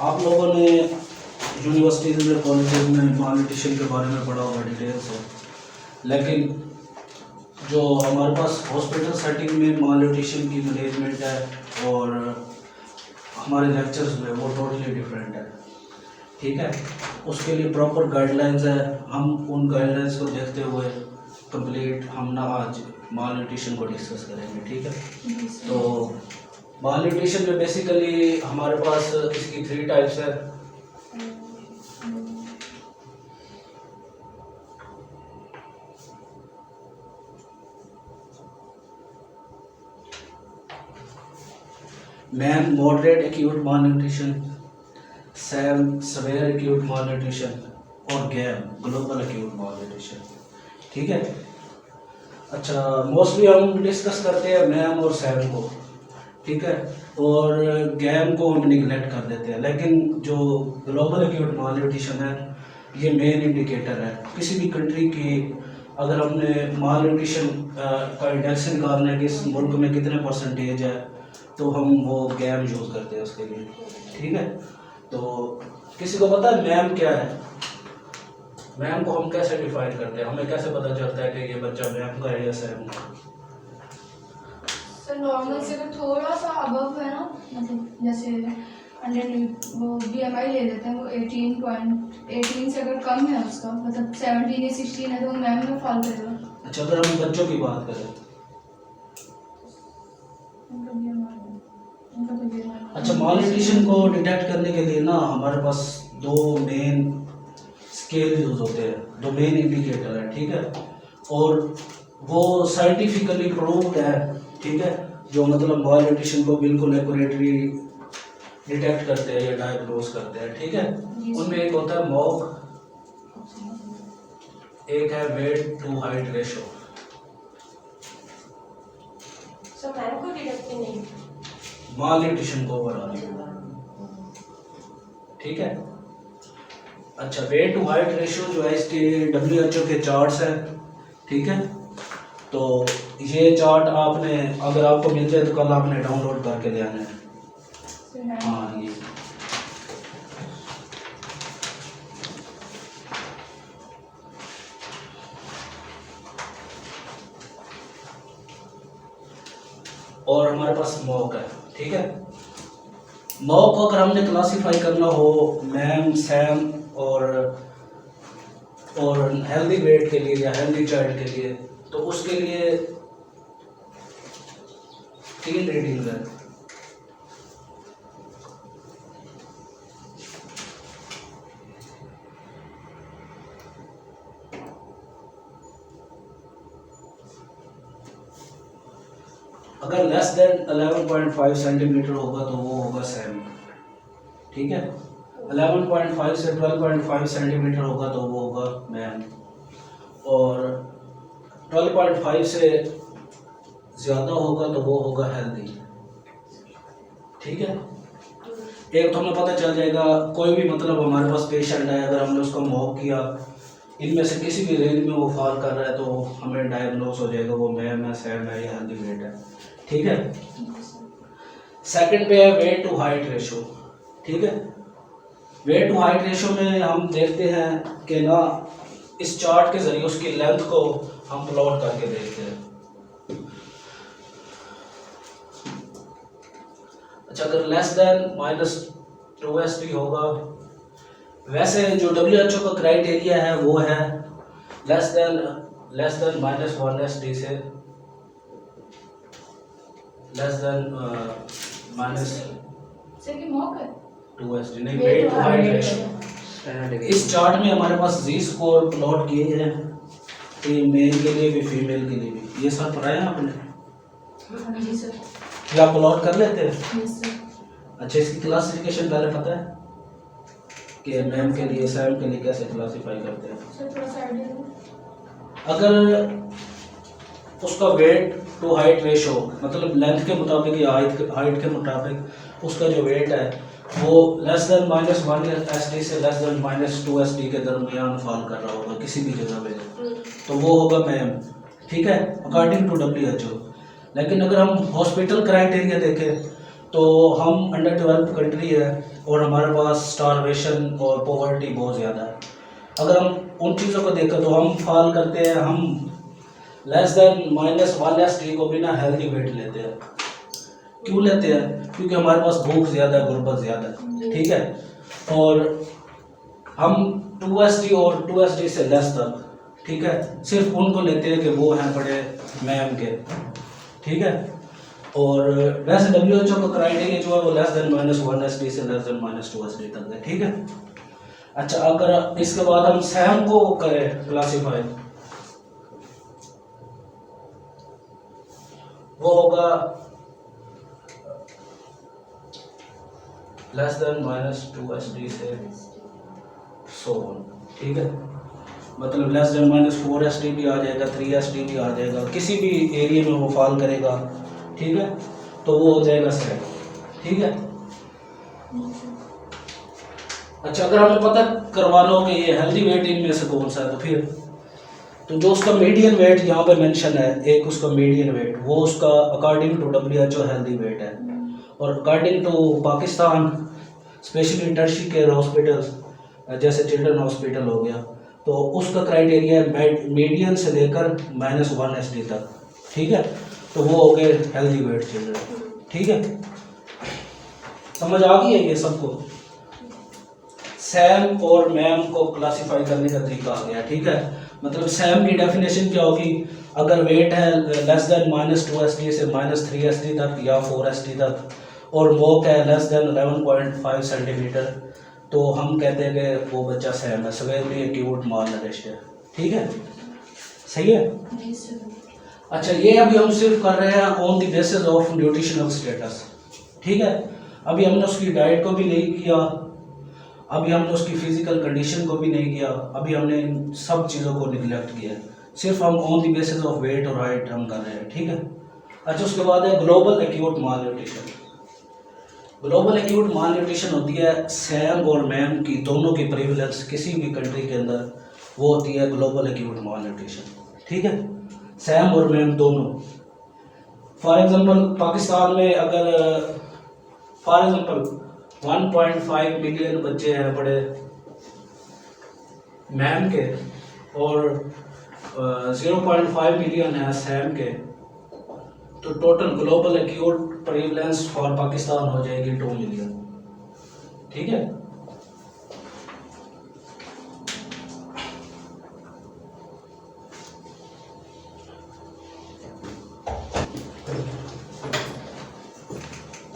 आप लोगों ने यूनिवर्सिटीज़ में कॉलेजेस में मालन्यूट्रिशन के बारे में पढ़ा होगा डिटेल से, लेकिन जो हमारे पास हॉस्पिटल सेटिंग में मालन्यूट्रिशन की मैनेजमेंट है और हमारे लेक्चर्स में वो टोटली डिफरेंट है। ठीक है, उसके लिए प्रॉपर गाइडलाइंस है। हम उन गाइडलाइंस को देखते हुए कंप्लीट हम ना आज मालन्यूट्रिशन को डिस्कस करेंगे। ठीक है, तो मालन्यूट्रिशन में बेसिकली हमारे पास इसकी 3 टाइप्स है। MAM moderate acute malnutrition, severe acute malnutrition और गैम ग्लोबल एक्यूट मालन्यूट्रिशन। ठीक है, अच्छा मोस्टली हम डिस्कस करते हैं मैम और सैम को। ठीक है, और गैम को हम निगलेक्ट कर देते हैं, लेकिन जो ग्लोबल एक्यूट मालन्यूट्रिशन है ये मेन इंडिकेटर है किसी भी कंट्री की। अगर हमने मालन्यूट्रिशन का इंडेक्स निकालना है कि इस मुल्क में कितने परसेंटेज है, तो हम वो गैम यूज़ करते हैं उसके लिए। ठीक है, तो किसी को पता है मैम क्या है? मैम को हम कैसे डिफाइन करते हैं? हमें कैसे पता चलता है कि ये बच्चा मैम का है या सैम का? सर नॉर्मल से अगर थोड़ा सा अबव है ना, मतलब जैसे वो BMI ले लेते हैं, वो 18 से अगर कम है उसका, मतलब 17 या 16 है तो वो मैम में फॉल करेगा। अच्छा, अगर हम बच्चों की बात करें, अच्छा मालन्यूट्रिशन को डिटेक्ट करने के लिए ना हमारे पास 2 मेन स्केल यूज होते हैं, 2 मेन इंडिकेटर है। ठीक है, और वो साइंटिफिकली प्रूव्ड है। ठीक है, जो मतलब मालन्यूट्रिशन को बिल्कुल एक्यूरेटली डिटेक्ट करते हैं या डायग्नोज करते हैं। ठीक है, उनमें एक होता है मॉक, एक है weight to height ratio. Sir ma'am को डिटेक्ट नहीं, मालन्यूट्रिशन को ओवरऑल। ठीक है, अच्छा वेट टू हाइट रेशियो जो है इसके WHO के चार्ट्स हैं। ठीक है, तो ये चार्ट आपने अगर आपको मिल जाए तो कल आपने डाउनलोड करके ले आना है। हाँ ये और हमारे पास मॉक है। ठीक है, मॉक को अगर हमने क्लासीफाई करना हो मैम सैम और हेल्दी वेट के लिए या हेल्दी चाइल्ड के लिए, तो उसके लिए 3 रीडिंग्स है। अगर लेस देन 11.5 सेंटीमीटर होगा तो वो होगा सैम। ठीक है, 11.5 से 12.5 सेंटीमीटर होगा तो वो होगा मैम, और 12.5 से ज़्यादा होगा तो वो होगा हेल्दी। ठीक है, एक तो हमें पता चल जाएगा कोई भी मतलब हमारे पास पेशेंट है, अगर हमने उसको मॉक किया, इनमें से किसी भी रेंज में वो फॉल कर रहा है तो हमें डायग्नोस हो जाएगा वो मैम है, सैम है या हेल्दी वेट है। ठीक है, सेकंड पे है वेट टू हाइट रेशो। ठीक है, वेट टू हाइट रेशो में हम देखते हैं कि ना इस चार्ट के जरिए उसकी लेंथ को हम प्लॉट करके देखते हैं। अच्छा, अगर लेस देन -2SD होगा, वैसे जो WHO का क्राइटेरिया है वो है लेस देन -1SD से लेस देन -2SD नहीं, वेट टू हाइट रेशो। इस चार्ट में हमारे पास जी स्कोर प्लॉट किए हैं, मेल के लिए भी फीमेल के लिए भी। ये सब पढ़ाया है आपने? जी सर। क्या आप प्लॉट कर लेते हैं? Yes sir. अच्छा, इसकी क्लासिफिकेशन पहले पता है कि मैम के लिए सैम के लिए कैसे क्लासिफाई करते हैं? सर थोड़ा सा आइडिया दो। अगर उसका वेट टू हाइट रेशो मतलब लेंथ के मुताबिक या हाइट के मुताबिक उसका जो वेट है वो लेस देन -1SD से लेस देन -2SD के दरमियान फॉल कर रहा होगा किसी भी जगह पे, तो वो होगा मैम। ठीक है, अकॉर्डिंग टू WHO। लेकिन अगर हम हॉस्पिटल क्राइटेरिया देखें तो हम अंडर डेवलप्ड कंट्री है और हमारे पास स्टारवेशन और पॉवर्टी बहुत ज़्यादा है। अगर हम उन चीज़ों को देखें तो हम फॉल करते हैं, हम लेस देन -1 को बिना हेल्दी वेट लेते हैं। क्यों लेते हैं? क्योंकि हमारे पास भूख ज़्यादा है, गुर्बत ज़्यादा है, ठीक है। और हम 2SD और 2SD से लेस तक, ठीक है, सिर्फ उनको लेते हैं कि वो हैं बड़े मैम के, ठीक है। और वैसे WHO का क्राइटेरिया जो है वो लेस देन -1SD से लेस देन -2SD तक है, ठीक है। अच्छा, अगर इसके बाद हम सैम को करें क्लासीफाई, वो होगा लेस देन -2SD से सो ऑन, ठीक है। मतलब लेस देन -4SD भी आ जाएगा, 3SD भी आ जाएगा, किसी भी एरिया में वो फॉल करेगा, ठीक है, तो वो हो जाएगा सैम, ठीक है। अच्छा, अगर हमें पता करवाना हो कि ये हेल्दी वेट इनमें से कौन सा है, तो फिर तो जो उसका मीडियन वेट यहाँ पे मेंशन है, एक उसका मीडियन वेट, वो उसका according to WHO healthy weight है। और according to Pakistan specially tertiary care hospitals जैसे चिल्ड्रन हॉस्पिटल हो गया, तो उसका क्राइटेरिया है मीडियन से लेकर -1SD तक, ठीक है। तो वो हो गए हेल्दी वेट चिल्ड्रन, ठीक है। समझ आ गई है ये सबको? सैम और मैम को क्लासिफाई करने का तरीका आ गया, ठीक है। मतलब सैम की डेफिनेशन क्या होगी? अगर वेट है लेस देन -2SD से -3SD तक या 4SD तक, और वॉक है लेस देन 11.5 सेंटीमीटर, तो हम कहते हैं कि वो बच्चा सैम है, सेवेरली एक्यूट माल नरिश्ड है, ठीक है। सही है? अच्छा, ये अभी हम सिर्फ कर रहे हैं on the basis of nutritional status, ठीक है। अभी हमने उसकी डाइट को भी नहीं किया, अभी हमने उसकी फिजिकल कंडीशन को भी नहीं किया, अभी हमने इन सब चीज़ों को निगलेक्ट किया है, सिर्फ हम on the basis of weight और हाइट हम कर रहे हैं, ठीक है। अच्छा, उसके बाद है ग्लोबल एक्यूट माल न्यूट्रिशन। ग्लोबल एक्यूट माल न्यूट्रिशन होती है सैम और मैम की दोनों की प्रिविलेंस किसी भी कंट्री के अंदर, वो होती है ग्लोबल एक्यूट माल न्यूट्रिशन, ठीक है। सैम और मैम दोनों। फॉर एग्जांपल पाकिस्तान में अगर फॉर एग्जांपल 1.5 मिलियन बच्चे हैं बड़े मैम के और 0.5 मिलियन है सैम के, तो total global acute prevalence for Pakistan हो जाएगी 2 मिलियन, ठीक है।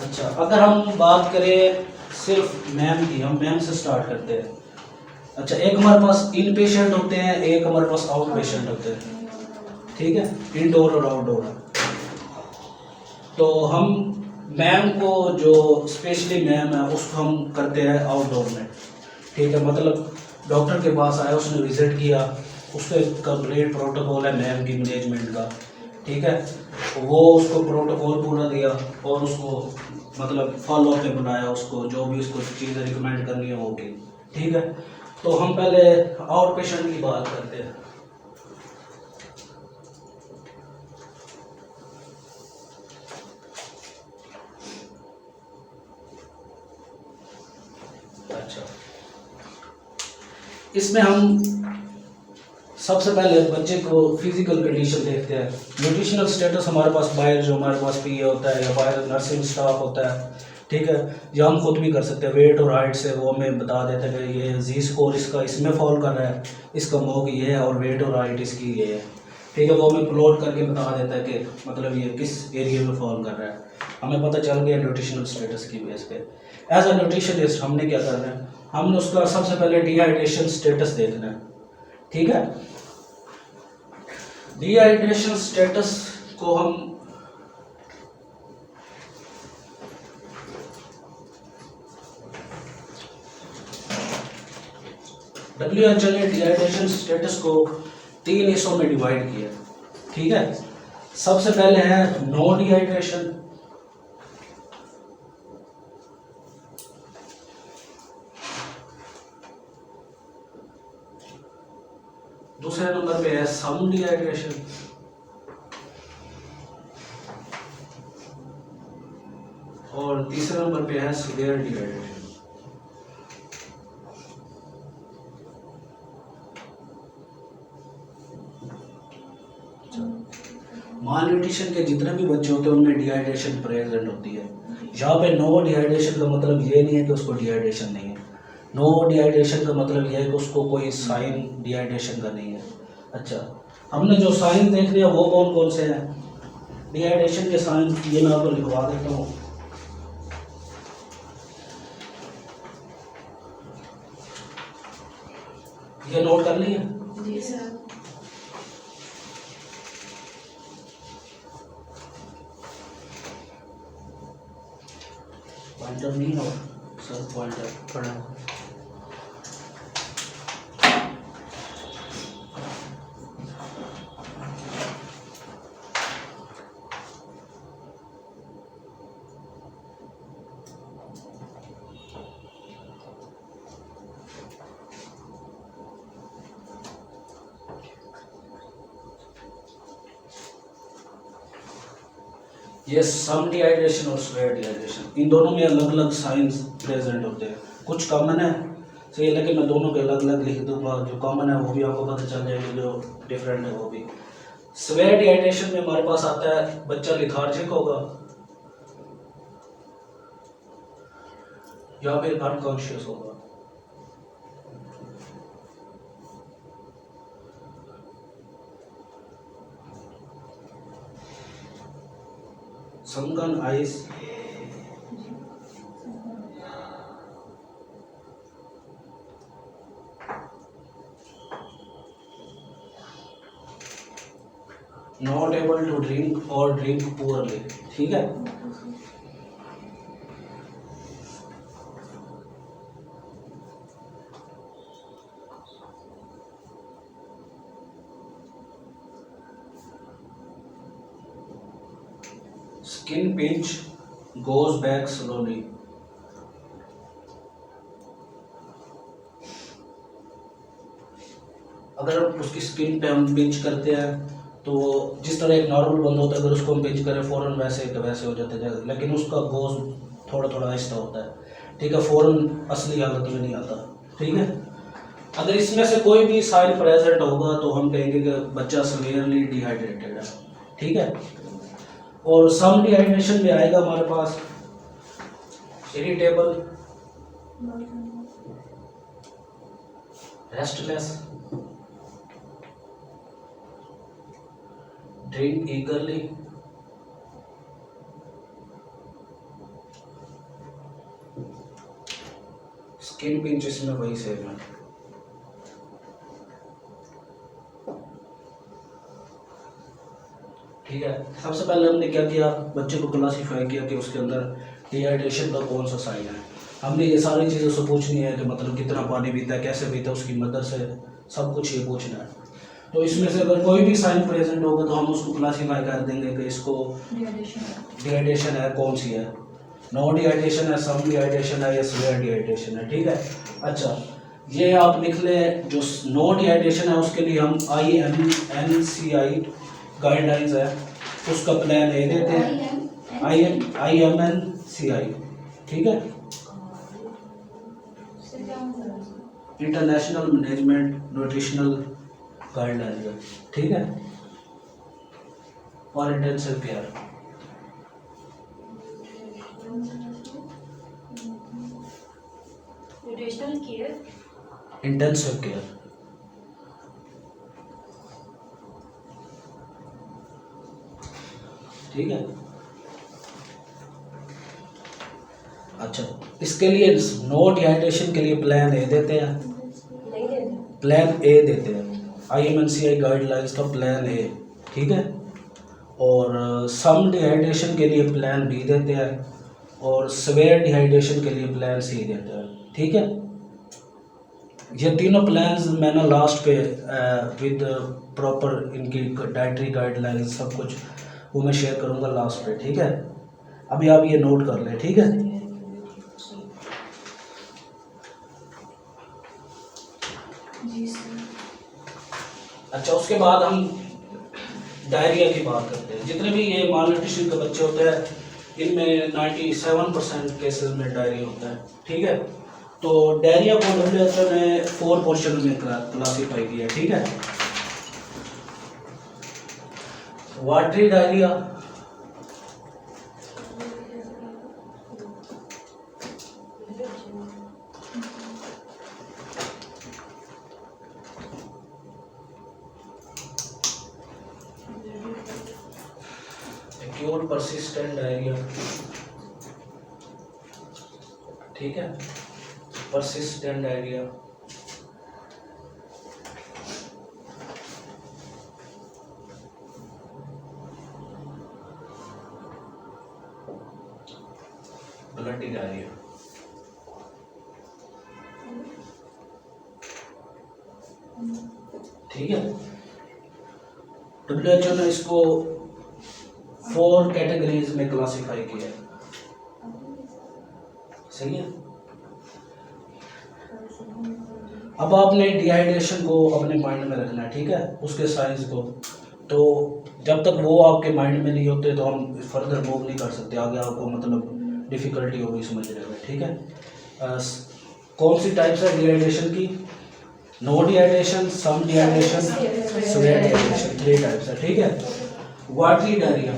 अच्छा, अगर हम बात करें सिर्फ मैम की, हम मैम से स्टार्ट करते हैं। अच्छा, एक हमारे पास इन पेशेंट होते हैं, एक हमारे पास आउट पेशेंट होते हैं, ठीक है, इनडोर और आउटडोर। तो हम मैम को जो स्पेशली मैम है उसको हम करते हैं आउटडोर में, ठीक है। मतलब डॉक्टर के पास आया, उसने विजिट किया, उसका एक कंप्लीट प्रोटोकॉल है मैम की मैनेजमेंट का, ठीक है। वो उसको प्रोटोकॉल पूरा दिया और उसको मतलब फॉलो अप पे बुलाया, उसको जो भी उसको चीज़ें रिकमेंड करनी है वो की, ठीक है। तो हम पहले आउट पेशेंट की बात करते हैं। अच्छा, इसमें हम सबसे पहले बच्चे को फिजिकल कंडीशन देखते हैं। न्यूट्रिशनल स्टेटस हमारे पास बाहर जो हमारे पास पीए होता है या बाहर नर्सिंग स्टाफ होता है, ठीक है, या हम खुद भी कर सकते हैं। वेट और हाइट से वो हमें बता देते हैं कि ये जी स्कोर इसका इसमें फॉल कर रहा है, इसका मोग ये है और वेट और हाइट इसकी ये है, ठीक है। वो हमें प्लॉट करके बता देता है कि मतलब ये किस एरिया में फॉल कर रहा है, हमें पता चल गया न्यूट्रिशनल स्टेटस की बेस पे। एज अ न्यूट्रिशनिस्ट हमने क्या करना है, हमने उसका सबसे पहले डिहाइड्रेशन स्टेटस देखना है, ठीक है। डिहाइड्रेशन स्टेटस को हम WHO ने डिहाइड्रेशन स्टेटस को 3 हिस्सों में डिवाइड किया, ठीक है। सबसे पहले है नो डिहाइड्रेशन, दूसरे नंबर पे है सम डिहाइड्रेशन, और तीसरे नंबर पे है सीवियर डिहाइड्रेशन। माल न्यूट्रिशन के जितने भी बच्चे होते हैं उनमें डिहाइड्रेशन प्रेजेंट होती है। यहाँ पे नो डिहाइड्रेशन का मतलब ये नहीं है कि उसको डिहाइड्रेशन नहीं है। नो डिहाइड्रेशन का मतलब यह है कि उसको कोई साइन डिहाइड्रेशन का नहीं है। अच्छा, हमने जो साइन देख लिया वो कौन कौन से हैं? डिहाइड्रेशन के साइन ये मैं आपको लिखवा देता हूँ। ये नोट कर लिए? जी सर। पॉइंटर नहीं हो सर, पॉइंटर पड़ा। ये सम डिहाइड्रेशन और स्वेयर डिहाइड्रेशन, इन दोनों में अलग अलग साइंस प्रेजेंट होते हैं। कुछ कॉमन है सही, लेकिन मैं दोनों के अलग अलग लिख दूंगा। जो कॉमन है वो भी आपको पता चल जाएगा, जो डिफरेंट है वो भी। स्वेयर डिहाइड्रेशन में हमारे पास आता है बच्चा लिथार्जिक होगा या फिर अनकॉन्शियस होगा। sunken eyes, not able to drink or drink poorly, ठीक है। Skin pinch goes back slowly. अगर उसकी स्किन पे हम पिंच करते हैं तो जिस तरह एक नॉर्मल बंदा होता है, अगर उसको हम पिंच करें फ़ौरन वैसे के वैसे हो जाता है, लेकिन उसका गोज थोड़ा थोड़ा आहिस्ता होता है, ठीक है, फ़ौरन असली हालत में नहीं आता, ठीक है। अगर इसमें से कोई भी साइन प्रेजेंट होगा तो हम कहेंगे कि बच्चा सीवियरली डिहाइड्रेटेड है, ठीक है। और सम डिहाइड्रेशन में आएगा हमारे पास irritable, restless, drink eagerly, skin pinch, इसमें वही सेम है। ठीक है, सबसे पहले हमने क्या किया, बच्चे को क्लासीफाई किया कि उसके अंदर डिहाइड्रेशन का कौन सा साइन है। हमने ये सारी चीज़ें उससे पूछनी है कि मतलब कितना पानी पीता है, कैसे पीता है, उसकी मदर से सब कुछ ये पूछना है। तो इसमें से अगर कोई भी साइन प्रेजेंट होगा तो हम उसको क्लासीफाई कर देंगे कि इसको डिहाइड्रेशन है, कौन सी है, नो डिहाइड्रेशन है, सम डिहाइड्रेशन है या सीवियर डिहाइड्रेशन है, ठीक है। अच्छा, ये आप लिख लें, जो नो डिहाइड्रेशन है उसके लिए हम IMNCI गाइडलाइंस है, उसका प्लान ए देते हैं, IMNCI, ठीक है, इंटरनेशनल मैनेजमेंट न्यूट्रिशनल गाइडलाइंस है, ठीक है, और intensive care. Nutritional care, intensive care, ठीक है। अच्छा, इसके लिए नो डिहाइड्रेशन के लिए प्लान ए देते हैं, प्लान ए देते हैं, IMNCI गाइडलाइंस का प्लान ए, ठीक है। और सम डिहाइड्रेशन के लिए प्लान बी देते हैं, और सीवियर डिहाइड्रेशन के लिए प्लान सी देते हैं, ठीक है। ये तीनों प्लान्स मैंने लास्ट पे विद प्रॉपर इनकी डाइटरी गाइडलाइंस सब कुछ वो मैं शेयर करूंगा लास्ट पे, ठीक है। अभी आप ये नोट कर लें, ठीक है। जी सर। अच्छा, उसके बाद हम डायरिया की बात करते हैं। जितने भी ये माल न्यूट्रिशन के बच्चे होते हैं इनमें 97% केसेस में डायरिया होता है, ठीक है। तो डायरिया को WHO ने 4 पोर्शन में क्लासीफाई किया, ठीक है। Watery diarrhoea, acute persistent diarrhoea, ठीक है, परसिस्टेंट डायरिया, ब्लडी डायरिया, ठीक है। WHO ने इसको 4 कैटेगरीज में क्लासिफाई किया है, सही है। अब आपने डिहाइड्रेशन को अपने माइंड में रखना है, ठीक है, उसके साइंस को। तो जब तक वो आपके माइंड में नहीं होते तो हम फर्दर मूव नहीं कर सकते, आगे आपको मतलब डिफ़िकल्टी होगी समझने में, ठीक है। कौन सी टाइप्स है डिहाइड्रेशन की? नो डिहाइड्रेशन, सम डिहाइड्रेशन, सीवियर डिहाइड्रेशन, 3 टाइप्स है, ठीक है। वाटरी डायरिया,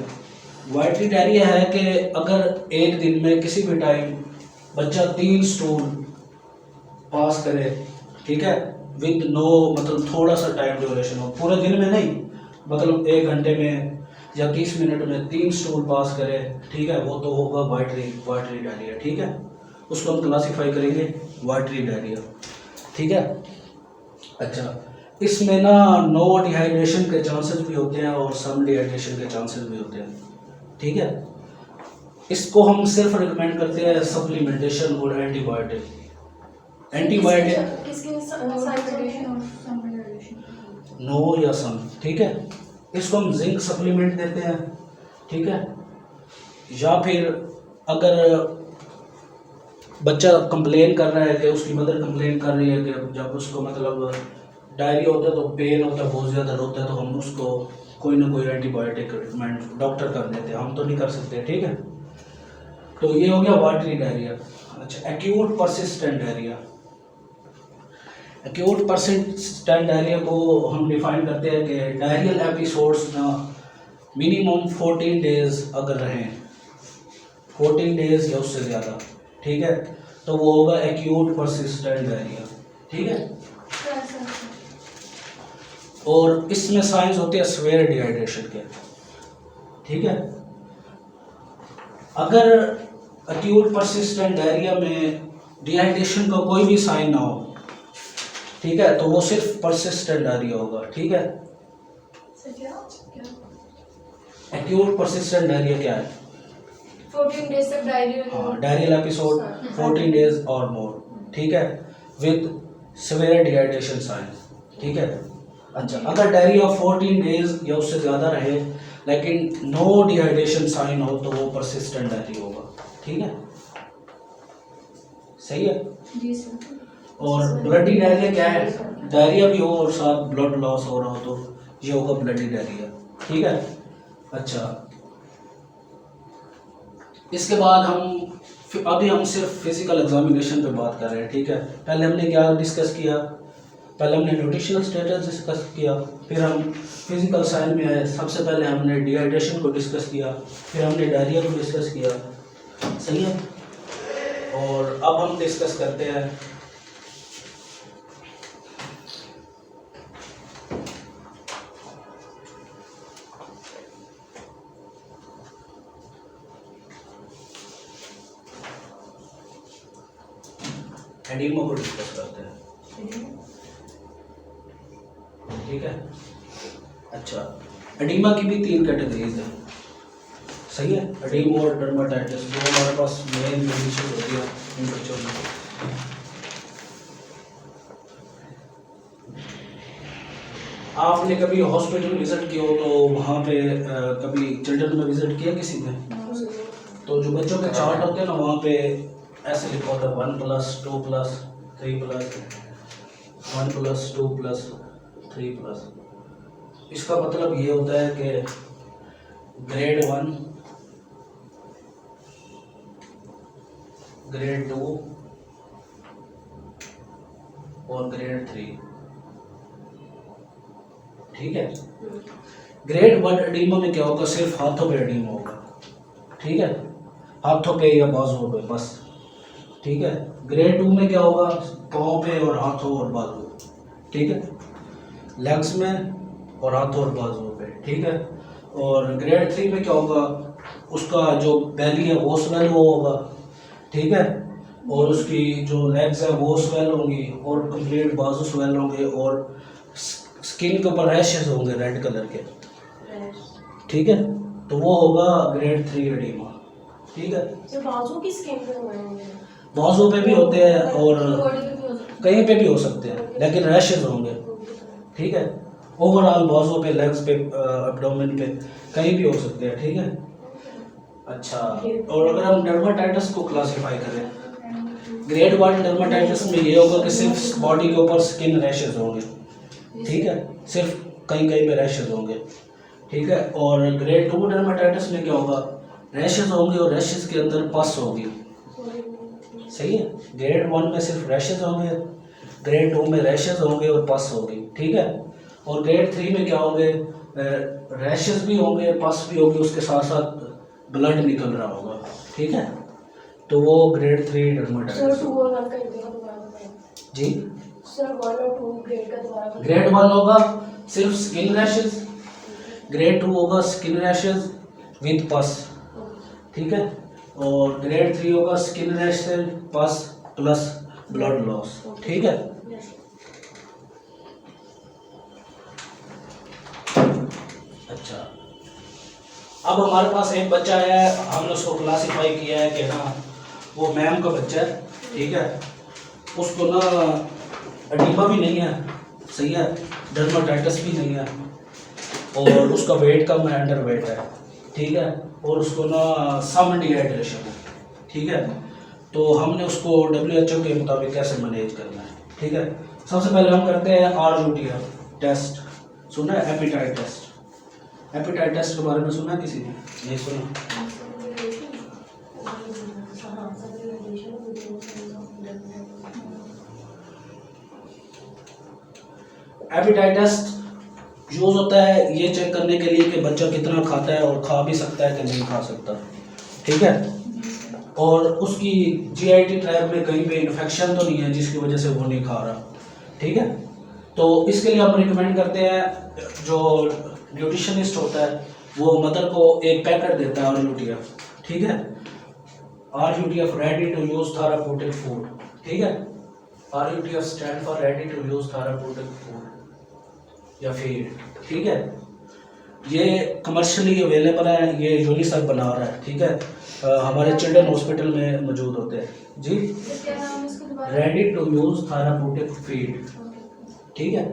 वाटरी डायरिया है कि अगर एक दिन में किसी भी टाइम बच्चा 3 स्टूल पास करे, ठीक है, विद नो मतलब थोड़ा सा टाइम ड्यूरेशन हो, पूरे दिन में नहीं, मतलब 1 घंटे में या 30 मिनट में 3 स्टूल पास करे, ठीक है, वो तो होगा वाटरी डायरिया, ठीक है। उसको हम क्लासीफाई करेंगे वाटरी डायरिया, ठीक है। अच्छा, इसमें ना नो डिहाइड्रेशन के चांसेस भी होते हैं और सम डिहाइड्रेशन के चांसेस भी होते हैं, ठीक है। इसको हम सिर्फ रिकमेंड करते हैं सप्लीमेंटेशन और एंटीबायोटिक। नो या सम, ठीक है। इसको हम जिंक सप्लीमेंट देते हैं, ठीक है। या फिर अगर बच्चा कंप्लेन कर रहा है कि उसकी मदर कंप्लेन कर रही है कि जब उसको मतलब डायरिया होता है तो पेन होता है, बहुत ज़्यादा रोता है, तो हम उसको कोई ना कोई एंटीबायोटिक ट्रीटमेंट डॉक्टर कर देते हैं, हम तो नहीं कर सकते, ठीक है। तो ये हो गया वाटरी डायरिया। अच्छा, acute persistent diarrhoea. Acute persistent diarrhoea को हम डिफाइन करते हैं कि डायरियल एपिसोड्स ना मिनिमम 14 डेज अगर रहें, 14 डेज या उससे ज़्यादा, ठीक है, तो वो होगा एक्यूट परसिस्टेंट डायरिया, ठीक है। और इसमें साइंस होते हैं सीवियर डिहाइड्रेशन के, ठीक है। अगर एक्यूट परसिस्टेंट डायरिया में डिहाइड्रेशन का कोई भी साइन ना हो, ठीक है, तो वो सिर्फ परसिस्टेंट डायरिया होगा, ठीक है। एक्यूट परसिस्टेंट डायरिया क्या है? 14 डेज तक डायरिया, हाँ, डायरियल एपिसोड 14 डेज और मोर, ठीक है, विद सीवियर डिहाइड्रेशन साइंस, ठीक है। अच्छा, अगर डायरिया 14 डेज या उससे ज़्यादा रहे लेकिन नो डिहाइड्रेशन साइन हो तो वो परसिस्टेंट डायरिया होगा, ठीक है, सही है जी सर। और ब्लडी डायरिया क्या है? डायरिया भी हो और साथ ब्लड लॉस हो रहा हो तो ये होगा ब्लडी डायरिया, ठीक है। अच्छा, इसके बाद अभी हम सिर्फ फिजिकल एग्जामिनेशन पे बात कर रहे हैं, ठीक है। पहले हमने क्या डिस्कस किया? पहले हमने न्यूट्रिशनल स्टेटस डिस्कस किया, फिर हम फिजिकल साइन में आए, सबसे पहले हमने डिहाइड्रेशन को डिस्कस किया, फिर हमने डायरिया को डिस्कस किया, सही है। और अब हम डिस्कस करते हैं एडीमा को डिस्कस करते हैं, ठीक है। अच्छा, एडीमा की भी 3 कैटेगरीज है, सही है। एडीमा और डर्माटाइटिस जो हमारे पास मेन कंडीशन होती है इन बच्चों में। आपने कभी हॉस्पिटल विजिट किया हो तो वहाँ पे कभी चिल्ड्रन में विजिट किया किसी ने? तो जो बच्चों के चार्ट होते हैं ना, वहाँ पे ऐसे लिखा होता है 1+, 2+, 3+, 1+, 2+, 3+। इसका मतलब ये होता है कि ग्रेड 1 ग्रेड 2 और ग्रेड 3, ठीक है। ग्रेड 1 एडिमा में क्या होगा, सिर्फ हाथों पे एडिमा होगा, ठीक है, हाथों पे या बाजुओं पे बस, ठीक है। ग्रेड 2 में क्या होगा, पाँव पे और हाथों और बाजू, ठीक है, लेग्स में और हाथों और बाजुओं पे, ठीक है। और ग्रेड 3 में क्या होगा, उसका जो बैली है वो स्वेल होगा, ठीक है, और उसकी जो लेग्स है वो स्वेल होंगी और कंप्लीट बाजू स्वेल होंगे और स्किन के ऊपर रैशेस होंगे रेड कलर के, ठीक है। तो वो होगा ग्रेड 3 एडिमा, ठीक है। तो बाजू की स्किन पे होंगे, बाजू पे भी होते हैं और बॉडी पे भी हो सकता कहीं पे भी हो सकते हैं, लेकिन रैशेस होंगे, ठीक है। ओवरऑल बाजू पे, लेग्स पे, एब्डोमेन पे कहीं भी हो सकते हैं, ठीक है। अच्छा, और अगर हम डर्माटाइटिस को क्लासिफाई करें, ग्रेड 1 डर्माटाइटिस में ये होगा कि सिर्फ बॉडी के ऊपर स्किन रैशेस होंगे, ठीक है, सिर्फ कहीं कहीं पे रैशेस होंगे, ठीक है। और ग्रेड 2 डर्माटाइटिस में क्या होगा, रैशेस होंगे और रैशेस के अंदर पस होगी, सही है। ग्रेड 1 में सिर्फ रैशेस होंगे, ग्रेड 2 में रैशेस होंगे और पस होगी, ठीक है। और ग्रेड 3 में क्या होंगे, रैशेस भी होंगे, पस भी होगी, उसके साथ साथ ब्लड निकल रहा होगा, ठीक है। तो वो ग्रेड 3 सर डर्माटाइटिस 2 और 1 का दोबारा बताएं जी। सर 1 और 2 ग्रेड का दोबारा बताएं। ग्रेड 1 होगा सिर्फ स्किन रैशेस, ग्रेड 2 होगा स्किन रैशेस विद पस, ठीक है। और ग्रेड 3 होगा स्किन रैशेस पस प्लस ब्लड लॉस, ठीक है। अच्छा, अब हमारे पास एक बच्चा है, हमने उसको क्लासिफाई किया है कि हाँ वो मैम का बच्चा है, ठीक है। उसको ना एडिमा भी नहीं है, सही है, डर्माटाइटिस भी नहीं है और उसका वेट कम है, अंडर वेट है, ठीक है। और उसको ना सम डिहाइड्रेशन है, ठीक है। तो हमने उसको WHO के मुताबिक कैसे मैनेज करना है, ठीक है। सबसे पहले हम करते हैं RUTF टेस्ट, सुना है, एपिटाइट टेस्ट। एपिटाइट टेस्ट के बारे में सुना किसी ने, नहीं सुना? एपिटाइट टेस्ट यूज होता है ये चेक करने के लिए कि बच्चा कितना खाता है और खा भी सकता है कि नहीं खा सकता, ठीक है। और उसकी GIT ट्रैक में कहीं पे इन्फेक्शन तो नहीं है जिसकी वजह से वो नहीं खा रहा, ठीक है। तो इसके लिए हम रिकमेंड करते हैं, जो न्यूट्रिशनिस्ट होता है वो मदर को एक पैकेट देता है RUTF, ठीक है। RUTF ready to use therapeutic food, ठीक है। RUTF stand for ready to use therapeutic food या फीड, ठीक है। ये कमर्शियली अवेलेबल है, ये यूनिसेफ बना रहा है, ठीक है। हमारे चिल्ड्रन हॉस्पिटल में मौजूद होते हैं जी। क्या नाम है इसका दोबारा? Ready to use therapeutic feed, ठीक है।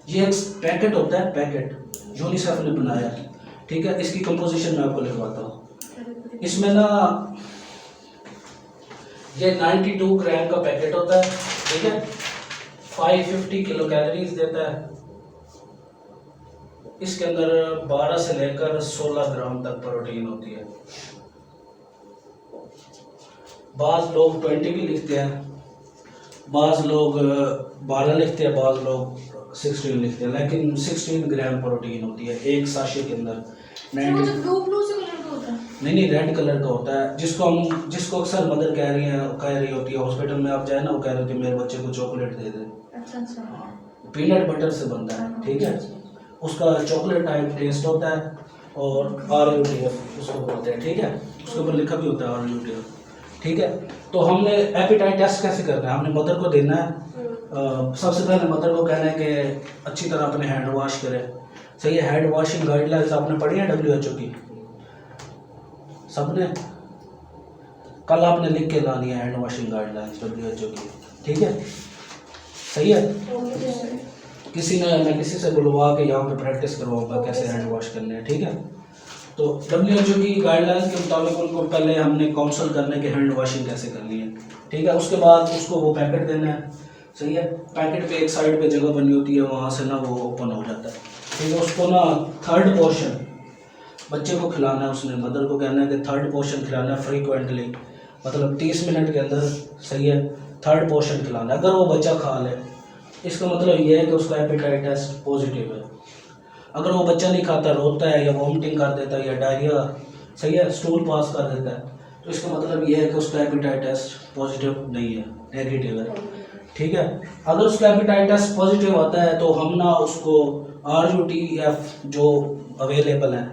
ये एक पैकेट होता है, पैकेट यूनिसेफ ने बनाया है, ठीक है। इसकी कंपोजिशन मैं आपको लिखवाता हूँ। इसमें ना ये 92 ग्राम का पैकेट होता है, ठीक है। 550 किलो कैलोरीज देता है। इसके अंदर 12 से लेकर 16 ग्राम तक प्रोटीन होती है। बाज़ लोग 20 भी लिखते हैं, बाज़ लोग 12 लिखते हैं, बाज़ लोग 16 लिखते हैं, लेकिन 16 ग्राम प्रोटीन होती है एक साशे के अंदर। वो जो ब्लू से कलर का होता है, नहीं, रेड कलर का होता है, जिसको अक्सर मदर कह रही होती है हॉस्पिटल में, आप जाए ना, वो कह रही होती है मेरे बच्चे को चॉकलेट दे दे। अच्छा पीनट बटर से बनता है, ठीक है। उसका चॉकलेट टाइप टेस्ट होता है और RUTF उसको बोलते हैं, ठीक है। उसके ऊपर लिखा भी होता है RUTF, ठीक है। तो हमने एपिटाइट टेस्ट कैसे करना है, हमने मदर को देना है। सबसे पहले मदर को कहना है कि अच्छी तरह अपने हैंड वॉश करें, सही है। हैंड वॉशिंग गाइडलाइंस आपने पढ़ी है WHO की, सबने? कल आपने लिख के लानी है हैंड वॉशिंग गाइडलाइंस WHO की, ठीक है, सही है। किसी ने, मैं किसी से बुलवा के यहाँ पे प्रैक्टिस करवाऊंगा कैसे हैंड वॉश करने हैं, ठीक है। तो WHO की गाइडलाइंस के मुताबिक उनको पहले हमने काउंसल करने के हैंड वॉशिंग कैसे करनी है, ठीक है। उसके बाद उसको वो पैकेट देना है, सही है। पैकेट पे एक साइड पे जगह बनी होती है, वहाँ से ना वो ओपन हो जाता है, ठीक है। उसको ना थर्ड पोर्शन बच्चे को खिलाना है, उसने मदर को कहना है कि थर्ड पोर्शन खिलाना है फ्रीक्वेंटली, मतलब 30 मिनट के अंदर, सही है, थर्ड पोर्शन खिलाना है। अगर वो बच्चा खा ले, इसका मतलब ये है कि उसका एपिटाइट टेस्ट पॉजिटिव है। अगर वो बच्चा नहीं खाता, रोता है या वॉमिटिंग कर देता है या डायरिया, सही है, स्टूल पास कर देता है, तो इसका मतलब ये है कि उसका एपिटाइट टेस्ट पॉजिटिव नहीं है, नेगेटिव है। ठीक है, अगर उसका एपिटाइट टेस्ट पॉजिटिव आता है तो हम ना उसको RUTF जो अवेलेबल है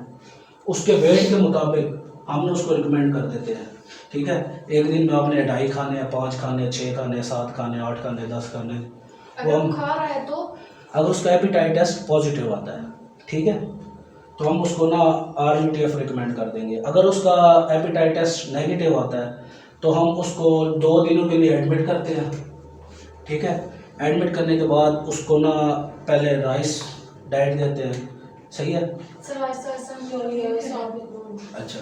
उसके वेट के मुताबिक हमने उसको रिकमेंड कर देते हैं। ठीक है, एक दिन में आपने 2.5 खाने हैं, 5 खाने, 6 खाने, 7 खाने, 8 खाने, 10 खाने, अगर वो खा रहा है तो अगर उसका एपिटाइट टेस्ट पॉजिटिव आता है, ठीक है, तो हम उसको ना RUTF रिकमेंड कर देंगे। अगर उसका एपिटाइट टेस्ट नेगेटिव आता है तो हम उसको 2 दिनों के लिए एडमिट करते हैं। ठीक है, एडमिट करने के बाद उसको ना पहले राइस डाइट देते हैं, सही है। सर ऐसा ऐसा क्यों नहीं है साबित? अच्छा,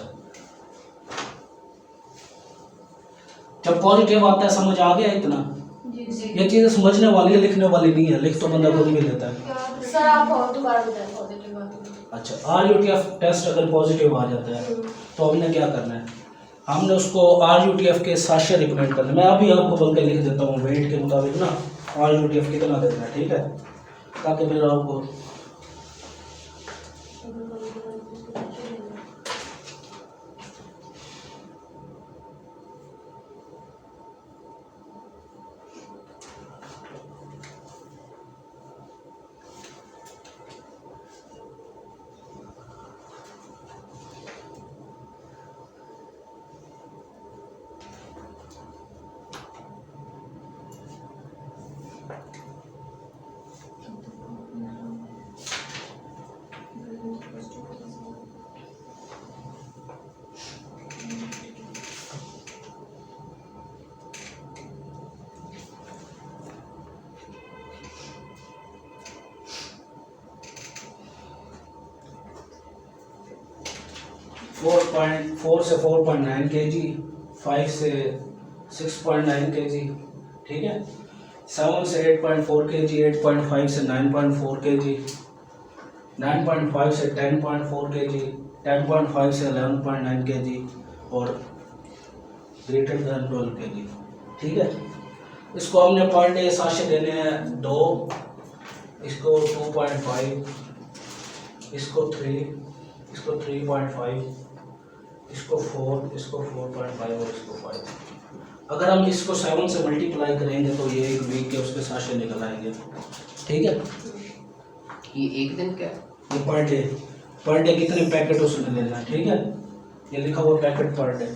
जब पॉजिटिव आता है, समझ आ गया इतना? जी ये चीज़ें समझने वाली है, लिखने वाली नहीं है। लिख तो बंदा खुद भी लेता है। सर आप और दोबारा बताएं पॉजिटिव बात। अच्छा, RUTF टेस्ट अगर पॉजिटिव आ जाता है तो हमने क्या करना है, हमने उसको RUTF के साशे रिकमेंड करना है। मैं अभी आपको बोल के लिख देता हूँ वेट के मुताबिक ना RUTF कितना देना है, ठीक है, ताकि फिर आपको 4.4 से 4.9 kg, 5 से 6.9 kg, ठीक है, 7 से 8.4 kg, 8.5 से 9.4 kg, 9.5 से 10.4 kg, 10.5 से 11.9 kg और ग्रेटर देन 12 kg। ठीक है, इसको हमने पर डे साशे देने हैं 2, इसको 2.5, इसको 3, इसको 3.5, इसको 4, इसको 4.5 और इसको 5। अगर हम इसको 7 से मल्टीप्लाई करेंगे तो ये एक वीक के उसके साशे निकल आएंगे। ठीक है, ये एक दिन क्या? ये पर डे कितने पैकेट उसने लेना है। ठीक है, ये लिखा हुआ पैकेट पर डे।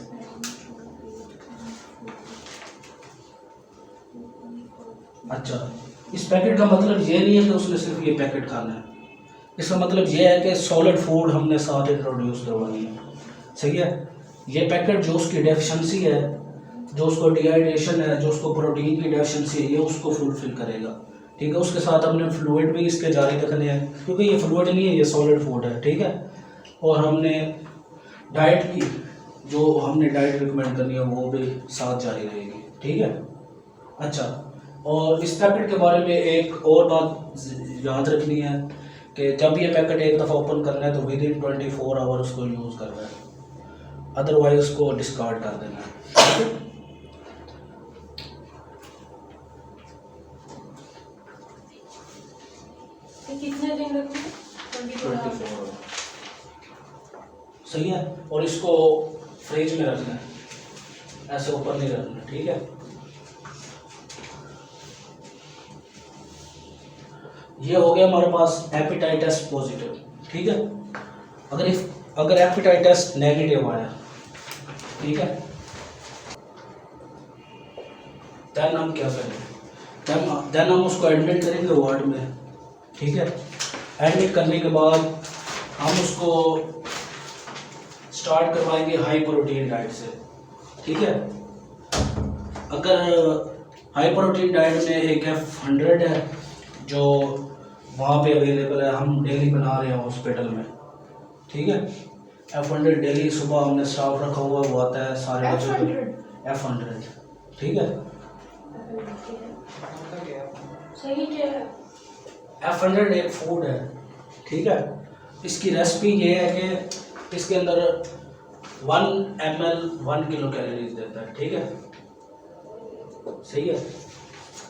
अच्छा, इस पैकेट का मतलब ये नहीं है कि उसने सिर्फ ये पैकेट खाना है। इसका मतलब ये है कि सॉलिड फूड हमने साथ इंट्रोड्यूस करवानी है। सही है, ये पैकेट जो उसकी डेफिशिएंसी है, जो उसको डिहाइड्रेशन है, जो उसको प्रोटीन की डेफिशिएंसी है, ये उसको फुलफिल करेगा। ठीक है, उसके साथ हमने फ्लूइड भी इसके जारी रखने हैं, क्योंकि ये फ्लूइड नहीं है, ये सॉलिड फूड है। ठीक है, और हमने डाइट की जो हमने डाइट रिकमेंड करनी है वो भी साथ जारी रहेगी। ठीक है, अच्छा, और इस पैकेट के बारे में एक और बात याद रखनी है कि जब ये पैकेट एक दफ़ा ओपन करना है तो विद इन 24 आवर उसको यूज़ करना है, अदरवाइज उसको डिस्कार्ड कर देना है। कितने दिन रखें? 24 आवर, सही है, और इसको फ्रिज में रखना है, ऐसे ऊपर नहीं रखना। ठीक है, ये हो गया हमारे पास एपिटाइट टेस्ट पॉजिटिव। ठीक है, अगर एपिटाइट टेस्ट नेगेटिव आया, ठीक है, देन हम क्या करें, देन हम उसको एडमिट करेंगे वार्ड में। ठीक है, एडमिट करने के बाद हम उसको स्टार्ट करवाएंगे हाई प्रोटीन डाइट से। ठीक है, अगर हाई प्रोटीन डाइट में एक F100 है जो वहाँ पे अवेलेबल है, हम डेली बना रहे हैं हॉस्पिटल में। ठीक है, F100 डेली सुबह हमने स्टाफ रखा हुआ, वो आता है सारे बच्चों को F100। ठीक है, सही क्या है? F100 एक फूड है। ठीक है, इसकी रेसिपी ये है कि इसके अंदर 1 ml 1 किलो कैलोरीज देता है, ठीक है, सही है।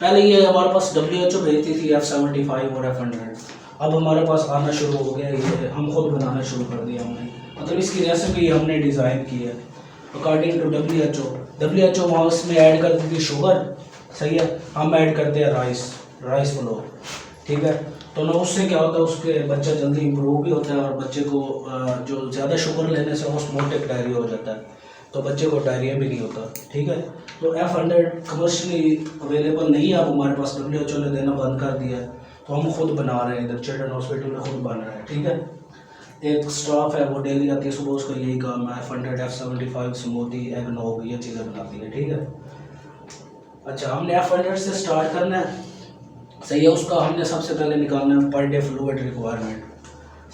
पहले ये हमारे पास WHO भेजती थी F75 और F100, अब हमारे पास आना शुरू हो गया, ये हम खुद बनाना शुरू कर दिया हमने, मतलब इसकी रेसिपी हमने डिज़ाइन की है अकॉर्डिंग टू WHO वहाँ उसमें ऐड कर दी थी शुगर, सही है, हम ऐड करते हैं राइस फ्लोर, ठीक है। तो ना उससे क्या होता है, उसके बच्चा जल्दी इम्प्रूव भी होता है और बच्चे को जो ज़्यादा शुगर लेने से ऑस्मोटिक डायरिया हो जाता है, तो बच्चे को डायरिया भी नहीं होता, ठीक है। तो F100 कमर्शियली अवेलेबल नहीं है अब हमारे पास, WHO ने देना बंद कर दिया है, तो हम खुद बना रहे हैं, इधर चिल्ड्रन हॉस्पिटल में खुद बन रहे हैं, ठीक है। एक स्टाफ है वो डेली आती है सुबह, उसका यही काम है, F100 F75 स्मूदी एग नोग ये चीज़ें बनाती है, ठीक है। अच्छा, हमने F100 से स्टार्ट करना है, सही है। उसका हमने सबसे पहले निकालना है पर डे फ्लूइड रिक्वायरमेंट,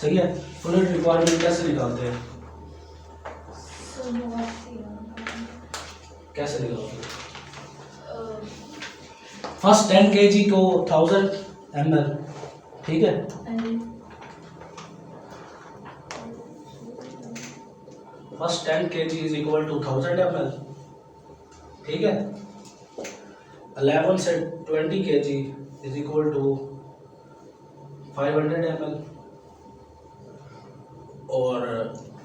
सही है। फ्लूइड रिक्वायरमेंट कैसे निकालते हैं, कैसे निकालते हैं? फर्स्ट 10 kg को 1000 ml, ठीक है। First 10 kg is equal to 1000 ml, ठीक है। 11 से 20 kg is equal to 500 ml, और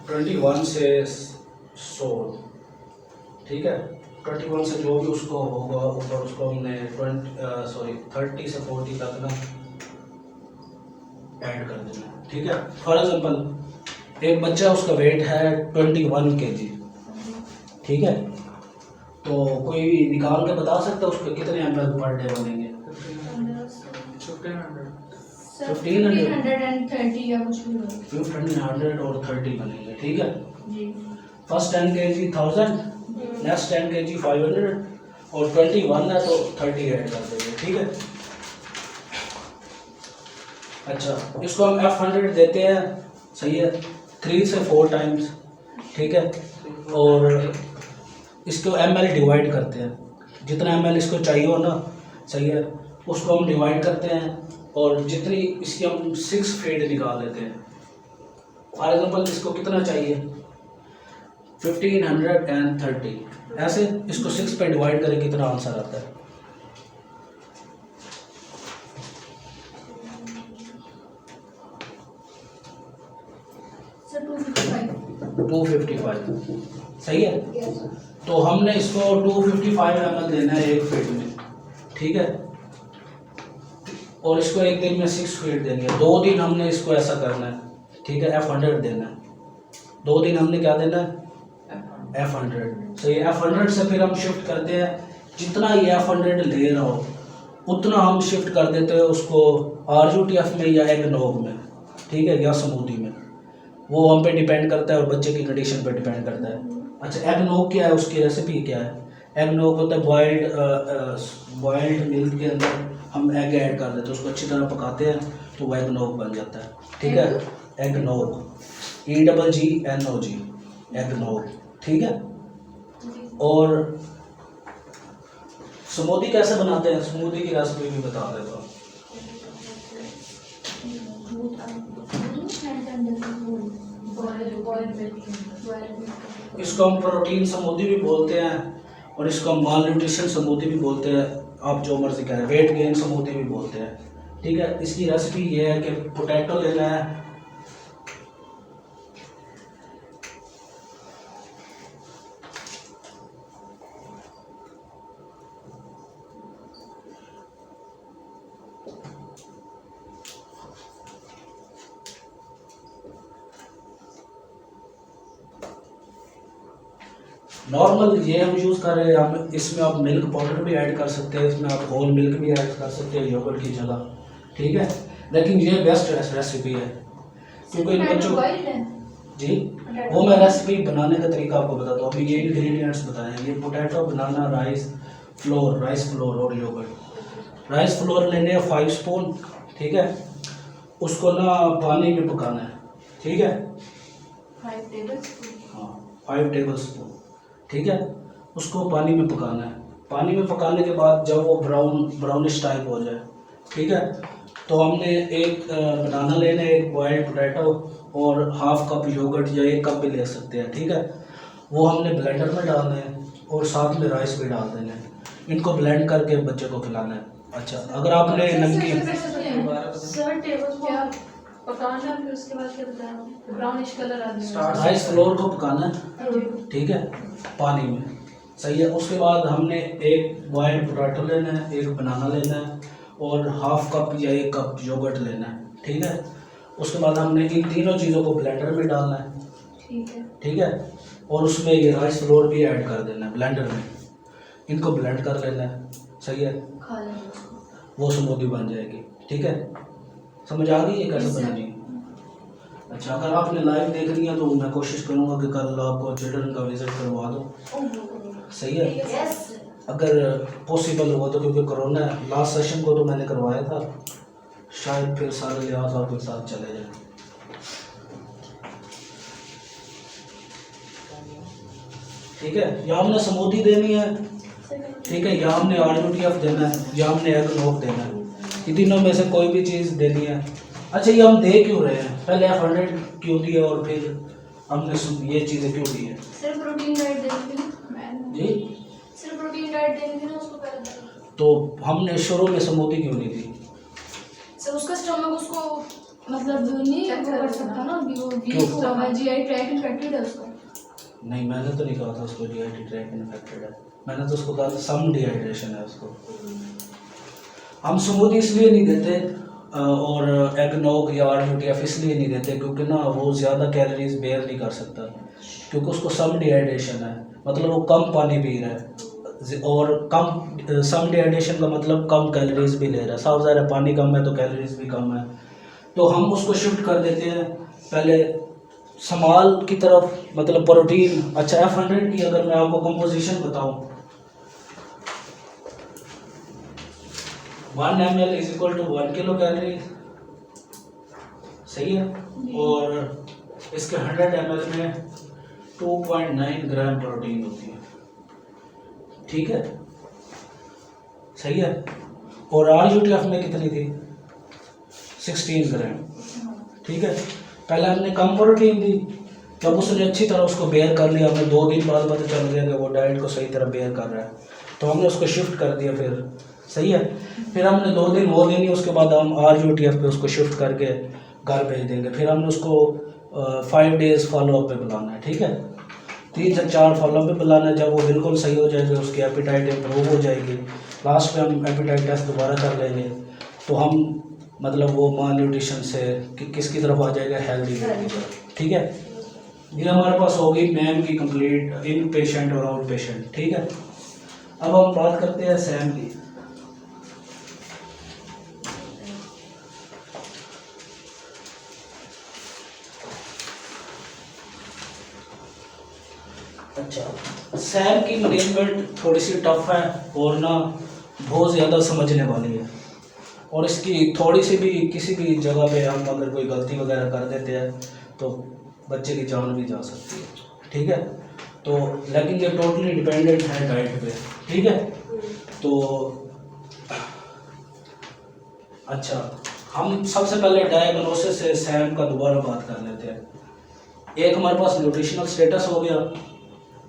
21 से 100, ठीक है। 21 से जो भी उसको होगा ऊपर उसको हमने 30 से 40 तक ना ऐड कर देना, ठीक है। फॉर एग्जांपल एक बच्चा उसका वेट है 21 kg, ठीक है, तो कोई निकाल के बता सकता है उसके कितने ml पर डे बनेंगे? 1530 या कुछ भी होगा। 1500 और 30 बनेंगे, ठीक है। जी फर्स्ट 10 kg 1000, नेक्स्ट 10 kg 500 और 21 है तो 30 ऐड कर देंगे, ठीक है। अच्छा, इसको हम F100 देते हैं, सही है, 3 से 4 टाइम्स, ठीक है। और इसको ml डिवाइड करते हैं, जितना ml इसको चाहिए हो ना, सही है, उसको हम डिवाइड करते हैं और जितनी इसकी हम 6 फीड निकाल लेते हैं। फॉर एग्जांपल इसको कितना चाहिए 1530, ऐसे इसको 6 पे डिवाइड करें कितना आंसर आता है? सर 255। 255, सही है। तो हमने इसको 255 ml देना है एक फीड में, ठीक है, और इसको एक दिन में 6 फीड देनी है। 2 दिन हमने इसको ऐसा करना है, ठीक है, F100 देना है। 2 दिन हमने क्या देना है? F100, सही है। F100 से फिर हम शिफ्ट करते हैं, जितना ये F100 ले रहा हो उतना हम शिफ्ट कर देते हैं उसको RUTF में या एग नोग में, ठीक है, या स्मूदी में, वो हम पे डिपेंड करता है और बच्चे की कंडीशन पे डिपेंड करता है। अच्छा, एग नोग क्या है, उसकी रेसिपी क्या है? एग नोग होता है बॉइल्ड मिल्क के अंदर हम एग ऐड कर देते हैं, उसको अच्छी तरह पकाते हैं तो वो एग नोग बन जाता है, ठीक है। एग नोग, EGGNOG, एग नोग, ठीक है। और स्मूदी कैसे बनाते हैं, स्मूदी की रेसिपी भी बता देता हूँ। इसको हम प्रोटीन स्मूदी भी बोलते हैं और इसको हम माल न्यूट्रिशन स्मूदी भी बोलते हैं, आप जो मर्जी कहें, वेट गेन स्मूदी भी बोलते हैं, ठीक है। इसकी रेसिपी ये है कि पोटैटो लेना है, नॉर्मल ये हम यूज़ कर रहे हैं, हम इसमें आप मिल्क पाउडर भी ऐड कर सकते हैं, इसमें आप होल मिल्क भी ऐड कर सकते हैं योगर्ट की जगह, ठीक है। लेकिन ये बेस्ट रेसिपी है क्योंकि इन बच्चों जी, वो मैं रेसिपी बनाने का तरीका आपको बताता हूँ। अभी ये इंग्रेडिएंट्स बताए हैं, ये पोटैटो, बनाना, राइस फ्लोर और योगर्ट। राइस फ्लोर लेने हैं 5 स्पून, ठीक है, उसको ना पानी में पकाना है, ठीक है, 5 टेबलस्पून, हाँ 5 टेबल स्पून, ठीक है, उसको पानी में पकाना है। पानी में पकाने के बाद जब वो ब्राउनिश टाइप हो जाए, ठीक है, तो हमने एक बनाना लेना है, एक बॉइल्ड पोटैटो और हाफ कप योगर्ट या 1 कप भी ले सकते हैं, ठीक है। वो हमने ब्लेंडर में डालने हैं और साथ में राइस भी डाल देने हैं। इनको ब्लेंड करके बच्चे को खिलाना है। अच्छा, अगर आपने नमकीन सर टेबल को पकाना है, फिर उसके बाद क्या बताया, ब्राउनिश कलर आ जाएगा। राइस फ्लोर को पकाना है, ठीक है, पानी में, सही है। उसके बाद हमने एक बॉइल्ड पोटैटो लेना है, एक बनाना लेना है और हाफ कप या 1 कप योगर्ट लेना है, ठीक है। उसके बाद हमने इन तीनों चीज़ों को ब्लेंडर में डालना है, ठीक है, और उसमें ये राइस फ्लोर भी ऐड कर देना है ब्लेंडर में। इनको ब्लेंड कर लेना है, सही है, खा लेंगे उसको। वो स्मूदी बन जाएगी, ठीक है। समझ आ गई है कैसे बनानी है? अच्छा, अगर आपने लाइव देखनी है तो मैं कोशिश करूँगा कि कल आपको चिल्ड्रन का विजिट करवा दूँ, सही है। यस। अगर पॉसिबल हुआ तो, क्योंकि कोरोना है, लास्ट सेशन को तो मैंने करवाया था, शायद फिर सारे लिहाज आपके साथ चले जाए। ठीक है, या हमने स्मूदी देनी है, ठीक है, या हमने RUTF देना है, या हमने एग नोक देना है। ये तीनों में से कोई भी चीज़ देनी है। अच्छा, ये हम दे क्यों रहे हैं? पहले F100 क्यों दिया और फिर हमने ये चीज़ें क्यों दी है? सिर्फ प्रोटीन डाइट देनी थी ना जी, सिर्फ प्रोटीन डाइट देनी थी ना उसको पहले। तो हमने शुरू में स्मूदी क्यों नहीं दी? सर उसका स्टमक उसको मतलब नहीं वो कर सकता ना, अभी वो वीक क्यों? हुआ है, GI ट्रैक इन्फेक्टेड है उसका। नहीं, मैंने तो नहीं कहा था उसको GI ट्रैक इन्फेक्टेड है, मैंने तो उसको कहा था सम डिहाइड्रेशन है उसको। हम स्मूदी इसलिए नहीं देते और एग नोक या RUTF इसलिए नहीं देते क्योंकि ना वो ज़्यादा कैलोरीज बेयर नहीं कर सकता, क्योंकि उसको सम डिहाइड्रेशन है, मतलब वो कम पानी पी रहा है, और कम सम डिहाइड्रेशन का मतलब कम कैलोरीज भी ले रहा है। साफ ज़ाहिर है, पानी कम है तो कैलोरीज भी कम है, तो हम उसको शिफ्ट कर देते हैं पहले समाल की तरफ, मतलब प्रोटीन। अच्छा, F100 की अगर मैं आपको कंपोजिशन बताऊं, 1 ml is equal to 1 kilo calorie, सही है, और इसके 100 ml में 2.9 ग्राम प्रोटीन होती है, ठीक है, सही है। और RUTF में कितनी थी? 16 ग्राम, ठीक है। पहले हमने कम प्रोटीन दी, जब उसने अच्छी तरह उसको बेयर कर लिया, हमें 2 दिन बाद पता चल गया कि वो डाइट को सही तरह बेयर कर रहा है, तो हमने उसको शिफ्ट कर दिया फिर, सही है। फिर हमने 2 दिन वो देनी, उसके बाद हम RUTF पे उसको शिफ्ट करके घर भेज देंगे। फिर हमने उसको 5 डेज़ फॉलोअप पे बुलाना है, ठीक है, 3 से 4 फॉलोअप पे बुलाना है। जब वो बिल्कुल सही हो जाएगी, उसकी एपिटाइट इम्प्रूव हो जाएगी, लास्ट पे हम एपिटाइट टेस्ट दोबारा कर लेंगे, तो हम मतलब वो माल न्यूट्रिशन से किसकी तरफ आ जाएगा, हेल्दी की तरफ, ठीक है। ये हमारे पास होगी मैम की कंप्लीट इन पेशेंट और आउट पेशेंट, ठीक है। अब हम बात करते हैं सैम की। अच्छा, सैम की मैनेजमेंट थोड़ी सी टफ है और ना बहुत ज़्यादा समझने वाली है, और इसकी थोड़ी सी भी किसी भी जगह पे हम अगर कोई गलती वगैरह कर देते हैं तो बच्चे की जान भी जा सकती है, ठीक है। तो लेकिन ये टोटली डिपेंडेंट है डाइट पे, ठीक है। तो अच्छा, हम सबसे पहले डायग्नोसिस से सैम का दोबारा बात कर लेते हैं। एक हमारे पास न्यूट्रिशनल स्टेटस हो गया,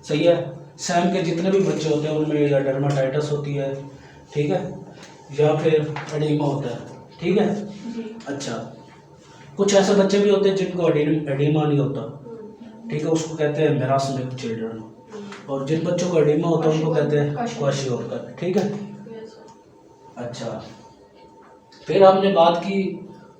सही है। सैम के जितने भी बच्चे होते हैं उनमें या डर्माटाइटिस होती है, ठीक है, या फिर एडिमा होता है, ठीक है। अच्छा, कुछ ऐसे बच्चे भी होते हैं जिनको एडिमा नहीं होता, ठीक है, उसको कहते हैं मेरास्मिक चिल्ड्रन, और जिन बच्चों को एडिमा होता है उनको कहते हैं क्वाशियोर्कर, ठीक है। अच्छा, फिर हमने बात की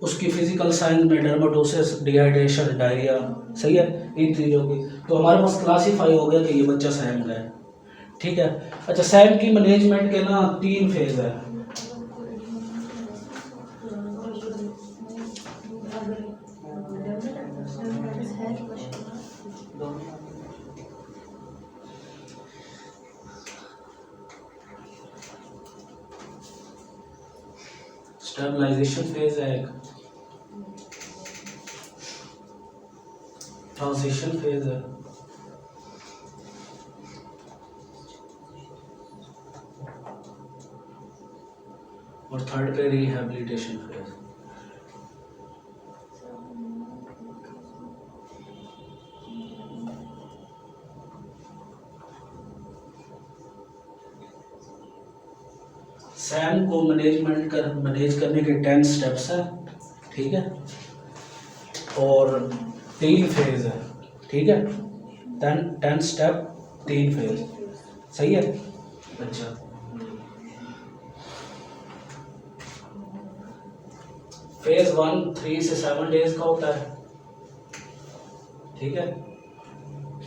उसकी फिजिकल साइंस में डर्माटोसिस, डिहाइड्रेशन, डायरिया, सही है, इन चीज़ों की। तो हमारे पास क्लासीफाई हो गया कि ये बच्चा सैम का है, ठीक है। अच्छा, सैम की मैनेजमेंट के ना 3 फेज है। स्टेबलाइजेशन फेज है एक, ट्रांजिशन फेज है, और थर्ड पे रिहैबिलिटेशन फेज। सैम को मैनेज करने के 10 स्टेप्स हैं, ठीक है, और 3 फेज है, ठीक है, 10 स्टेप 3 फेज, सही है। अच्छा, फेज 1 3 से 7 डेज का होता है, ठीक है।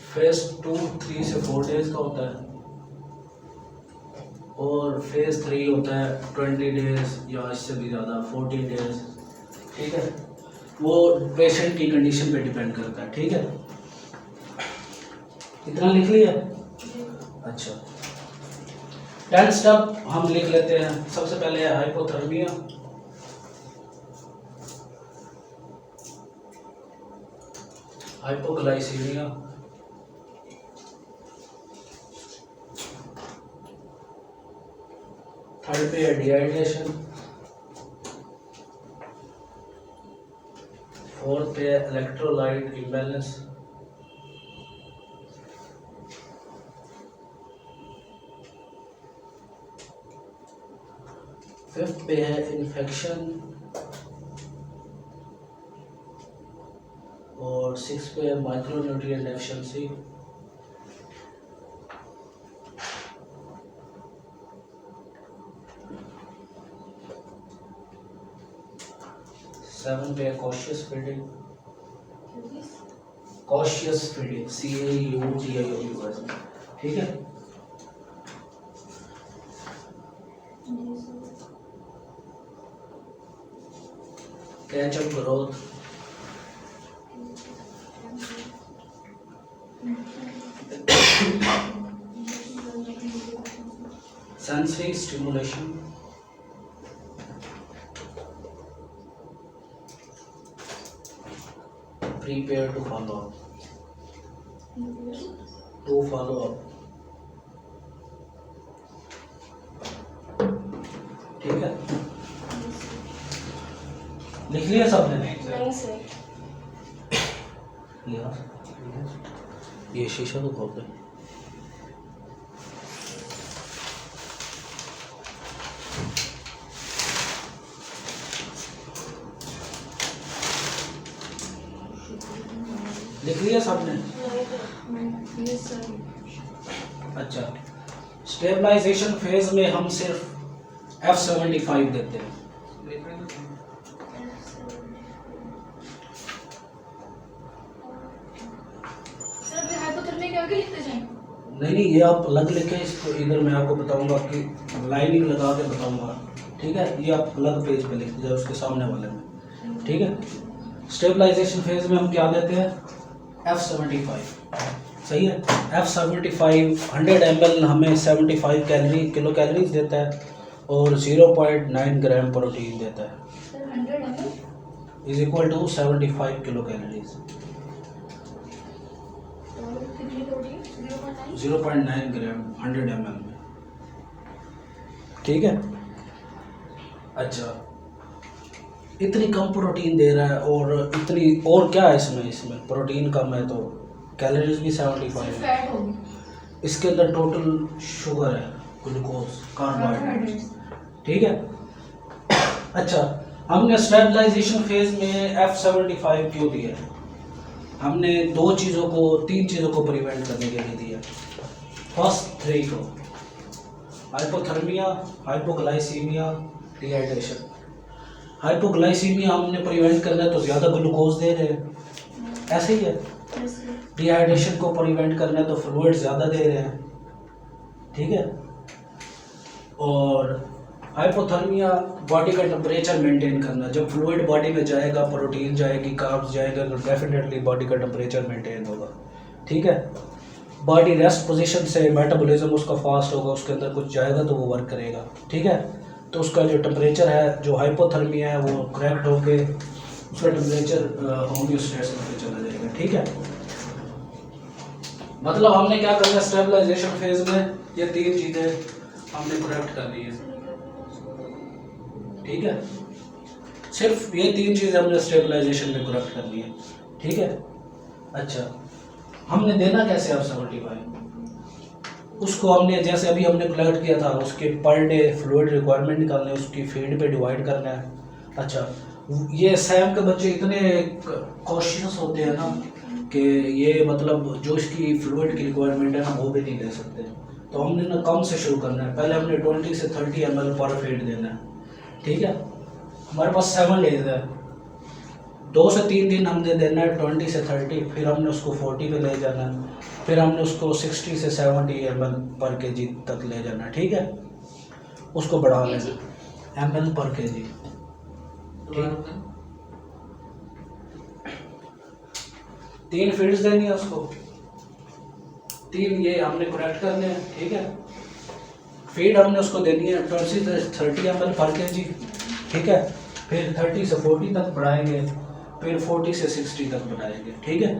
फेज 2 3 से 4 डेज का होता है, और फेज 3 होता है 20 डेज या इससे भी ज़्यादा 40 डेज, ठीक है। वो पेशेंट की कंडीशन पे डिपेंड करता है, ठीक है। इतना लिख लिया? अच्छा, 10 स्टेप हम लिख लेते हैं। सबसे पहले है हाइपोथर्मिया, हाइपोग्लाइसीमिया, थर्ड पे है डिहाइड्रेशन, फोर्थ पे है इलेक्ट्रोलाइट इम्बैलेंस, फिफ्थ पे है इन्फेक्शन, और 6 पे है माइक्रोन्यूट्रिएंट डेफिशिएंसी, सेवन पे है cautious feeding, cautious feeding CAUTIOUS, ठीक है। Catch up growth, sensory stimulation, prepare to follow up, ठीक है। लिख लिया सबने? नहीं सर। ये शीशा तो खोल दे। लिख लिया सबने? अच्छा, स्टेबलाइजेशन फेज में हम सिर्फ F75 देते हैं। सर हाइपोथर्मिया के आगे लिखते जाएं? नहीं, ये आप अलग लिखें, इसको इधर मैं आपको बताऊंगा कि लाइनिंग लगा के बताऊंगा, ठीक है। ये आप अलग पेज पे लिख दीजिए उसके सामने वाले में, ठीक है। स्टेबलाइजेशन फेज में हम क्या देते हैं? F75, सही है। F75 100 ml हमें 75 किलो कैलोरीज देता है और 0.9 ग्राम प्रोटीन देता है। Sir 100 ml is equal to 75 kilo calories, और कितनी प्रोटीन? 0.9 0.9 ग्राम 100 ml में, ठीक है। अच्छा, इतनी कम प्रोटीन दे रहा है और इतनी, और क्या है इसमें प्रोटीन कम है तो कैलोरीज भी 75 है। फैट होगी। इसके अंदर टोटल शुगर है, ग्लूकोज, कार्बोहाइड्रेट्स, ठीक है। अच्छा, हमने स्टेबलाइजेशन फेज में F75 क्यों दिया? हमने तीन चीज़ों को प्रिवेंट करने के लिए दिया। फर्स्ट 3 को, हाइपोथर्मिया, हाइपोग्लाइसीमिया, डिहाइड्रेशन। हाइपोग्लाइसीमिया हमने प्रिवेंट करना है तो ज़्यादा ग्लूकोज दे रहे हैं, ऐसे ही है। डिहाइड्रेशन को प्रिवेंट करना है तो फ्लूइड ज़्यादा दे रहे हैं, ठीक है। और हाइपोथर्मिया बॉडी का टेम्परेचर मेंटेन करना, जब फ्लूइड बॉडी में जाएगा, प्रोटीन जाएगी, कार्ब्स जाएगा, तो डेफिनेटली बॉडी का टेम्परेचर मेंटेन होगा, ठीक है। बॉडी रेस्ट पोजीशन से मेटाबॉलिज्म उसका फास्ट होगा, उसके अंदर कुछ जाएगा तो वो वर्क करेगा, ठीक है। तो उसका जो टेम्परेचर है, जो हाइपोथर्मिया है, वो करेक्ट होके उसका टेम्परेचर होम्योस्टेसिस पे चला जाएगा, ठीक है। मतलब हमने क्या करना है स्टेबलाइजेशन फेज में, ये 3 चीज़ें हमने करेक्ट करनी है, ठीक है। सिर्फ ये 3 चीज़ें हमने स्टेबलाइजेशन में करेक्ट करनी है, ठीक है। अच्छा, हमने देना कैसे F75? उसको हमने जैसे अभी हमने कलेक्ट किया था उसके पर डे फ्लूइड रिक्वायरमेंट निकालने, उसकी फीड पे डिवाइड करना है। अच्छा, ये सैम के बच्चे इतने कॉशियस होते हैं ना कि ये मतलब जो इसकी फ्लूइड की रिक्वायरमेंट है ना वो भी नहीं ले सकते। तो हमने ना कम से शुरू करना है, पहले हमने 20 से 30 ml पर फीड देना है, ठीक है। हमारे पास 7 डेज है, 2 से 3 दिन हमने देना है 20 से 30, फिर हमने उसको 40 पे ले जाना है, फिर हमने उसको 60 से 70 ml पर kg तक ले जाना है, ठीक है। उसको बढ़ा लेना ml पर kg, ठीक। 3 फीड्स देनी है उसको, 3 ये हमने करेक्ट करने हैं, ठीक है। फीड हमने उसको देनी है 20 से 30 ml पर kg, ठीक है। फिर 30 से 40 तक बढ़ाएंगे, फिर 40 से 60 तक बढ़ाएंगे, ठीक है।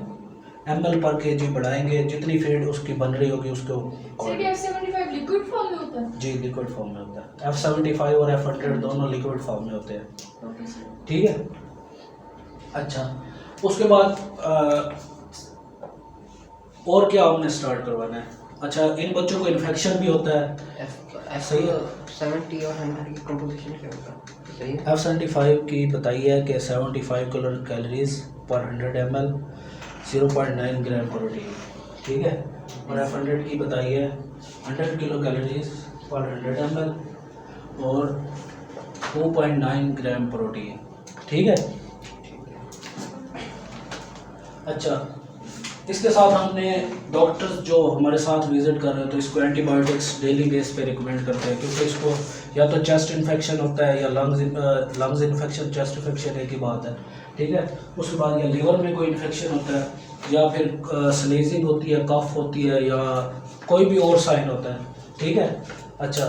ml पर kg बढ़ाएंगे, जितनी फीड उसकी बन रही होगी उसको। सर ये F75 लिक्विड फॉर्म में होता है? जी लिक्विड फॉर्म में होता है, F75 और F100 दोनों लिक्विड फॉर्म में होते हैं, ओके सर। ठीक है। अच्छा, उसके बाद और क्या हमने स्टार्ट करवाना है। अच्छा, इन बच्चों को इन्फेक्शन भी होता है, सही है। 70 और 100 की कंपोजिशन क्या होगा, सही है। F75 की बताई है कि 75 कैलोरीज पर 100 ml, 0.9 ग्राम प्रोटीन, ठीक है। और F100 की बताई है 100 किलो कैलोरीज पर 100 ml और 2.9 ग्राम प्रोटीन, ठीक है। अच्छा, इसके साथ हमने डॉक्टर्स जो हमारे साथ विजिट कर रहे हैं तो इसको एंटीबायोटिक्स डेली बेस पे रिकमेंड करते हैं, क्योंकि इसको या तो चेस्ट इन्फेक्शन होता है या लंग्स इन्फेक्शन, चेस्ट इन्फेक्शन एक ही बात है, ठीक है। उसके बाद या लिवर में कोई इन्फेक्शन होता है या फिर स्नीजिंग होती है, कफ होती है या कोई भी और साइन होता है, ठीक है। अच्छा,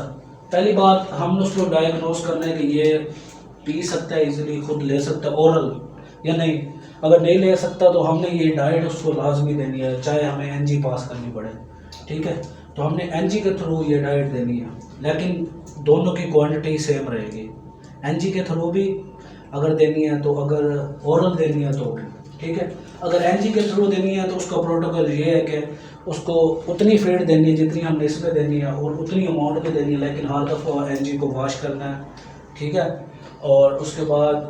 पहली बात हमने उसको डायग्नोस करना है कि ये पी सकता है, इजीली खुद ले सकता है ओरल या नहीं। अगर नहीं ले सकता तो हमने ये डाइट उसको लाजमी देनी है, चाहे हमें एनजी पास करनी पड़े, ठीक है। तो हमने एनजी के थ्रू ये डाइट देनी है, लेकिन दोनों की क्वांटिटी सेम रहेगी। एनजी के थ्रू भी अगर देनी है तो, अगर ओरल देनी है तो भी, ठीक है। अगर एनजी के थ्रू देनी है तो उसका प्रोटोकॉल ये है कि उसको उतनी फीड देनी है जितनी हमने इसमें देनी है और उतनी अमाउंट में देनी है, लेकिन हर दफ़ा एनजी को वॉश करना है, ठीक है। और उसके बाद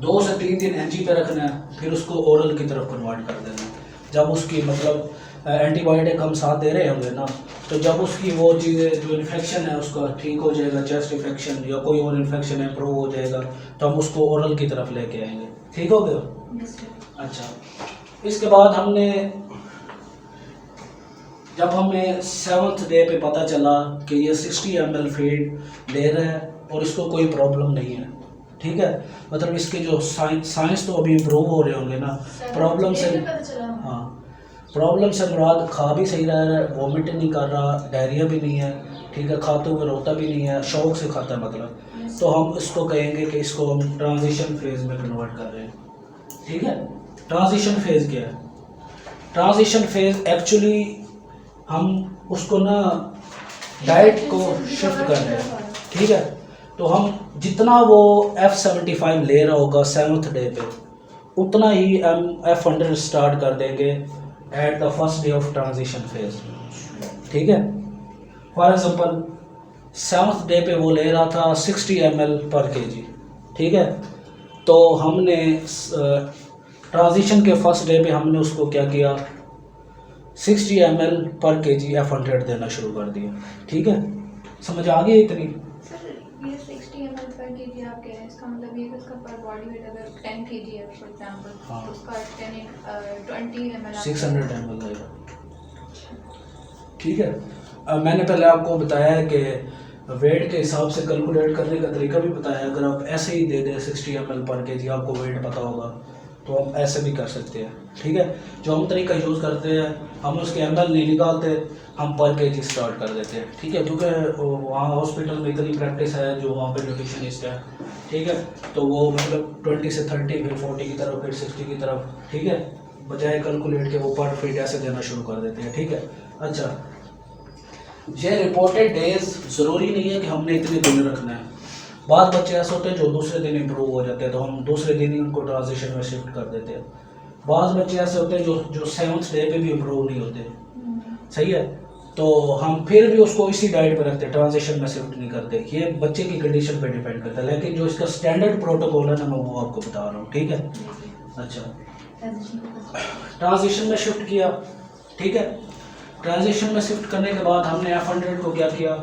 2 से 3 दिन एनजी पे रखना है, फिर उसको ओरल की तरफ कन्वर्ट कर देना है। जब उसकी मतलब एंटीबायोटिक हम साथ दे रहे होंगे ना, तो जब उसकी वो चीज़ें जो इन्फेक्शन है उसका ठीक हो जाएगा, चेस्ट इन्फेक्शन या कोई और इन्फेक्शन इम्प्रूव हो जाएगा, तो हम उसको ओरल की तरफ लेके आएंगे, ठीक हो गया। अच्छा, इसके बाद हमने जब हमें 7th डे पे पता चला कि ये 60 ml फीड ले रहा है और इसको कोई प्रॉब्लम नहीं है, ठीक है। मतलब इसके जो साइंस तो अभी इम्प्रूव हो रहे होंगे ना, प्रॉब्लम से, हाँ प्रॉब्लम से मुराद खा भी सही रहा है, वॉमिट नहीं कर रहा, डायरिया भी नहीं है, ठीक है, खाते हुए रोता भी नहीं है, शौक से खाता है मतलब। तो हम इसको कहेंगे कि इसको हम ट्रांजिशन फेज में कन्वर्ट कर रहे हैं, ठीक है। ट्रांजिशन फेज क्या है? ट्रांजिशन फेज एक्चुअली हम उसको ना डाइट को शिफ्ट कर रहे हैं, ठीक है। तो हम जितना वो F75 ले रहा होगा 7th डे पे, उतना ही हम F100 स्टार्ट कर देंगे at the first day of transition phase, ठीक है। फॉर एग्जांपल 7th डे पे वो ले रहा था 60 ml पर kg, ठीक है। तो हमने ट्रांजिशन के फर्स्ट डे पे हमने उसको क्या किया, 60 ml पर kg F100 देना शुरू कर दिया, ठीक है। समझ आ गई इतनी? ये 60 ml पर kg आप कह रहे हैं, इसका मतलब ये कि उसका पर बॉडी वेट अगर 10 kg है फॉर एग्जांपल, हाँ। तो उसका 20 ml 600 ml लगेगा, ठीक है। अब मैंने पहले आपको बताया है कि वेट के हिसाब से कैलकुलेट करने का तरीका भी बताया है। अगर आप ऐसे ही दे दें 60 ml पर kg, आपको वेट पता होगा तो हम ऐसे भी कर सकते हैं, ठीक है। जो हम तरीका यूज़ करते हैं, हम उसके ml नहीं निकालते, हम पर kg स्टार्ट कर देते हैं, ठीक है। क्योंकि वहाँ हॉस्पिटल में इतनी प्रैक्टिस है, जो वहाँ पे न्यूट्रिशनिस्ट है, ठीक है, तो वो मतलब 20 से 30 फिर 40 की तरफ फिर 60 की तरफ, ठीक है, बजाय कैलकुलेट के वो पर फीड ऐसे देना शुरू कर देते हैं, ठीक है। अच्छा, ये रिपोर्टेड डेज ज़रूरी नहीं है कि हमने इतने दिन रखना है। बाद बच्चे ऐसे होते हैं जो दूसरे दिन इम्प्रूव हो जाते हैं, तो हम दूसरे दिन ही उनको ट्रांजिशन में शिफ्ट कर देते हैं। बाद बच्चे ऐसे होते हैं जो 7th डे पे भी इम्प्रूव नहीं होते, सही है। तो हम फिर भी उसको इसी डाइट पे रखते हैं, ट्रांजिशन में शिफ्ट नहीं करते। ये बच्चे की कंडीशन पे डिपेंड करता है, लेकिन जो इसका स्टैंडर्ड प्रोटोकॉल है ना मैं वो आपको बता रहा हूँ, ठीक है। अच्छा, ट्रांजिशन में शिफ्ट किया, ठीक है। ट्रांजिशन में शिफ्ट करने के बाद हमने F100 को क्या किया,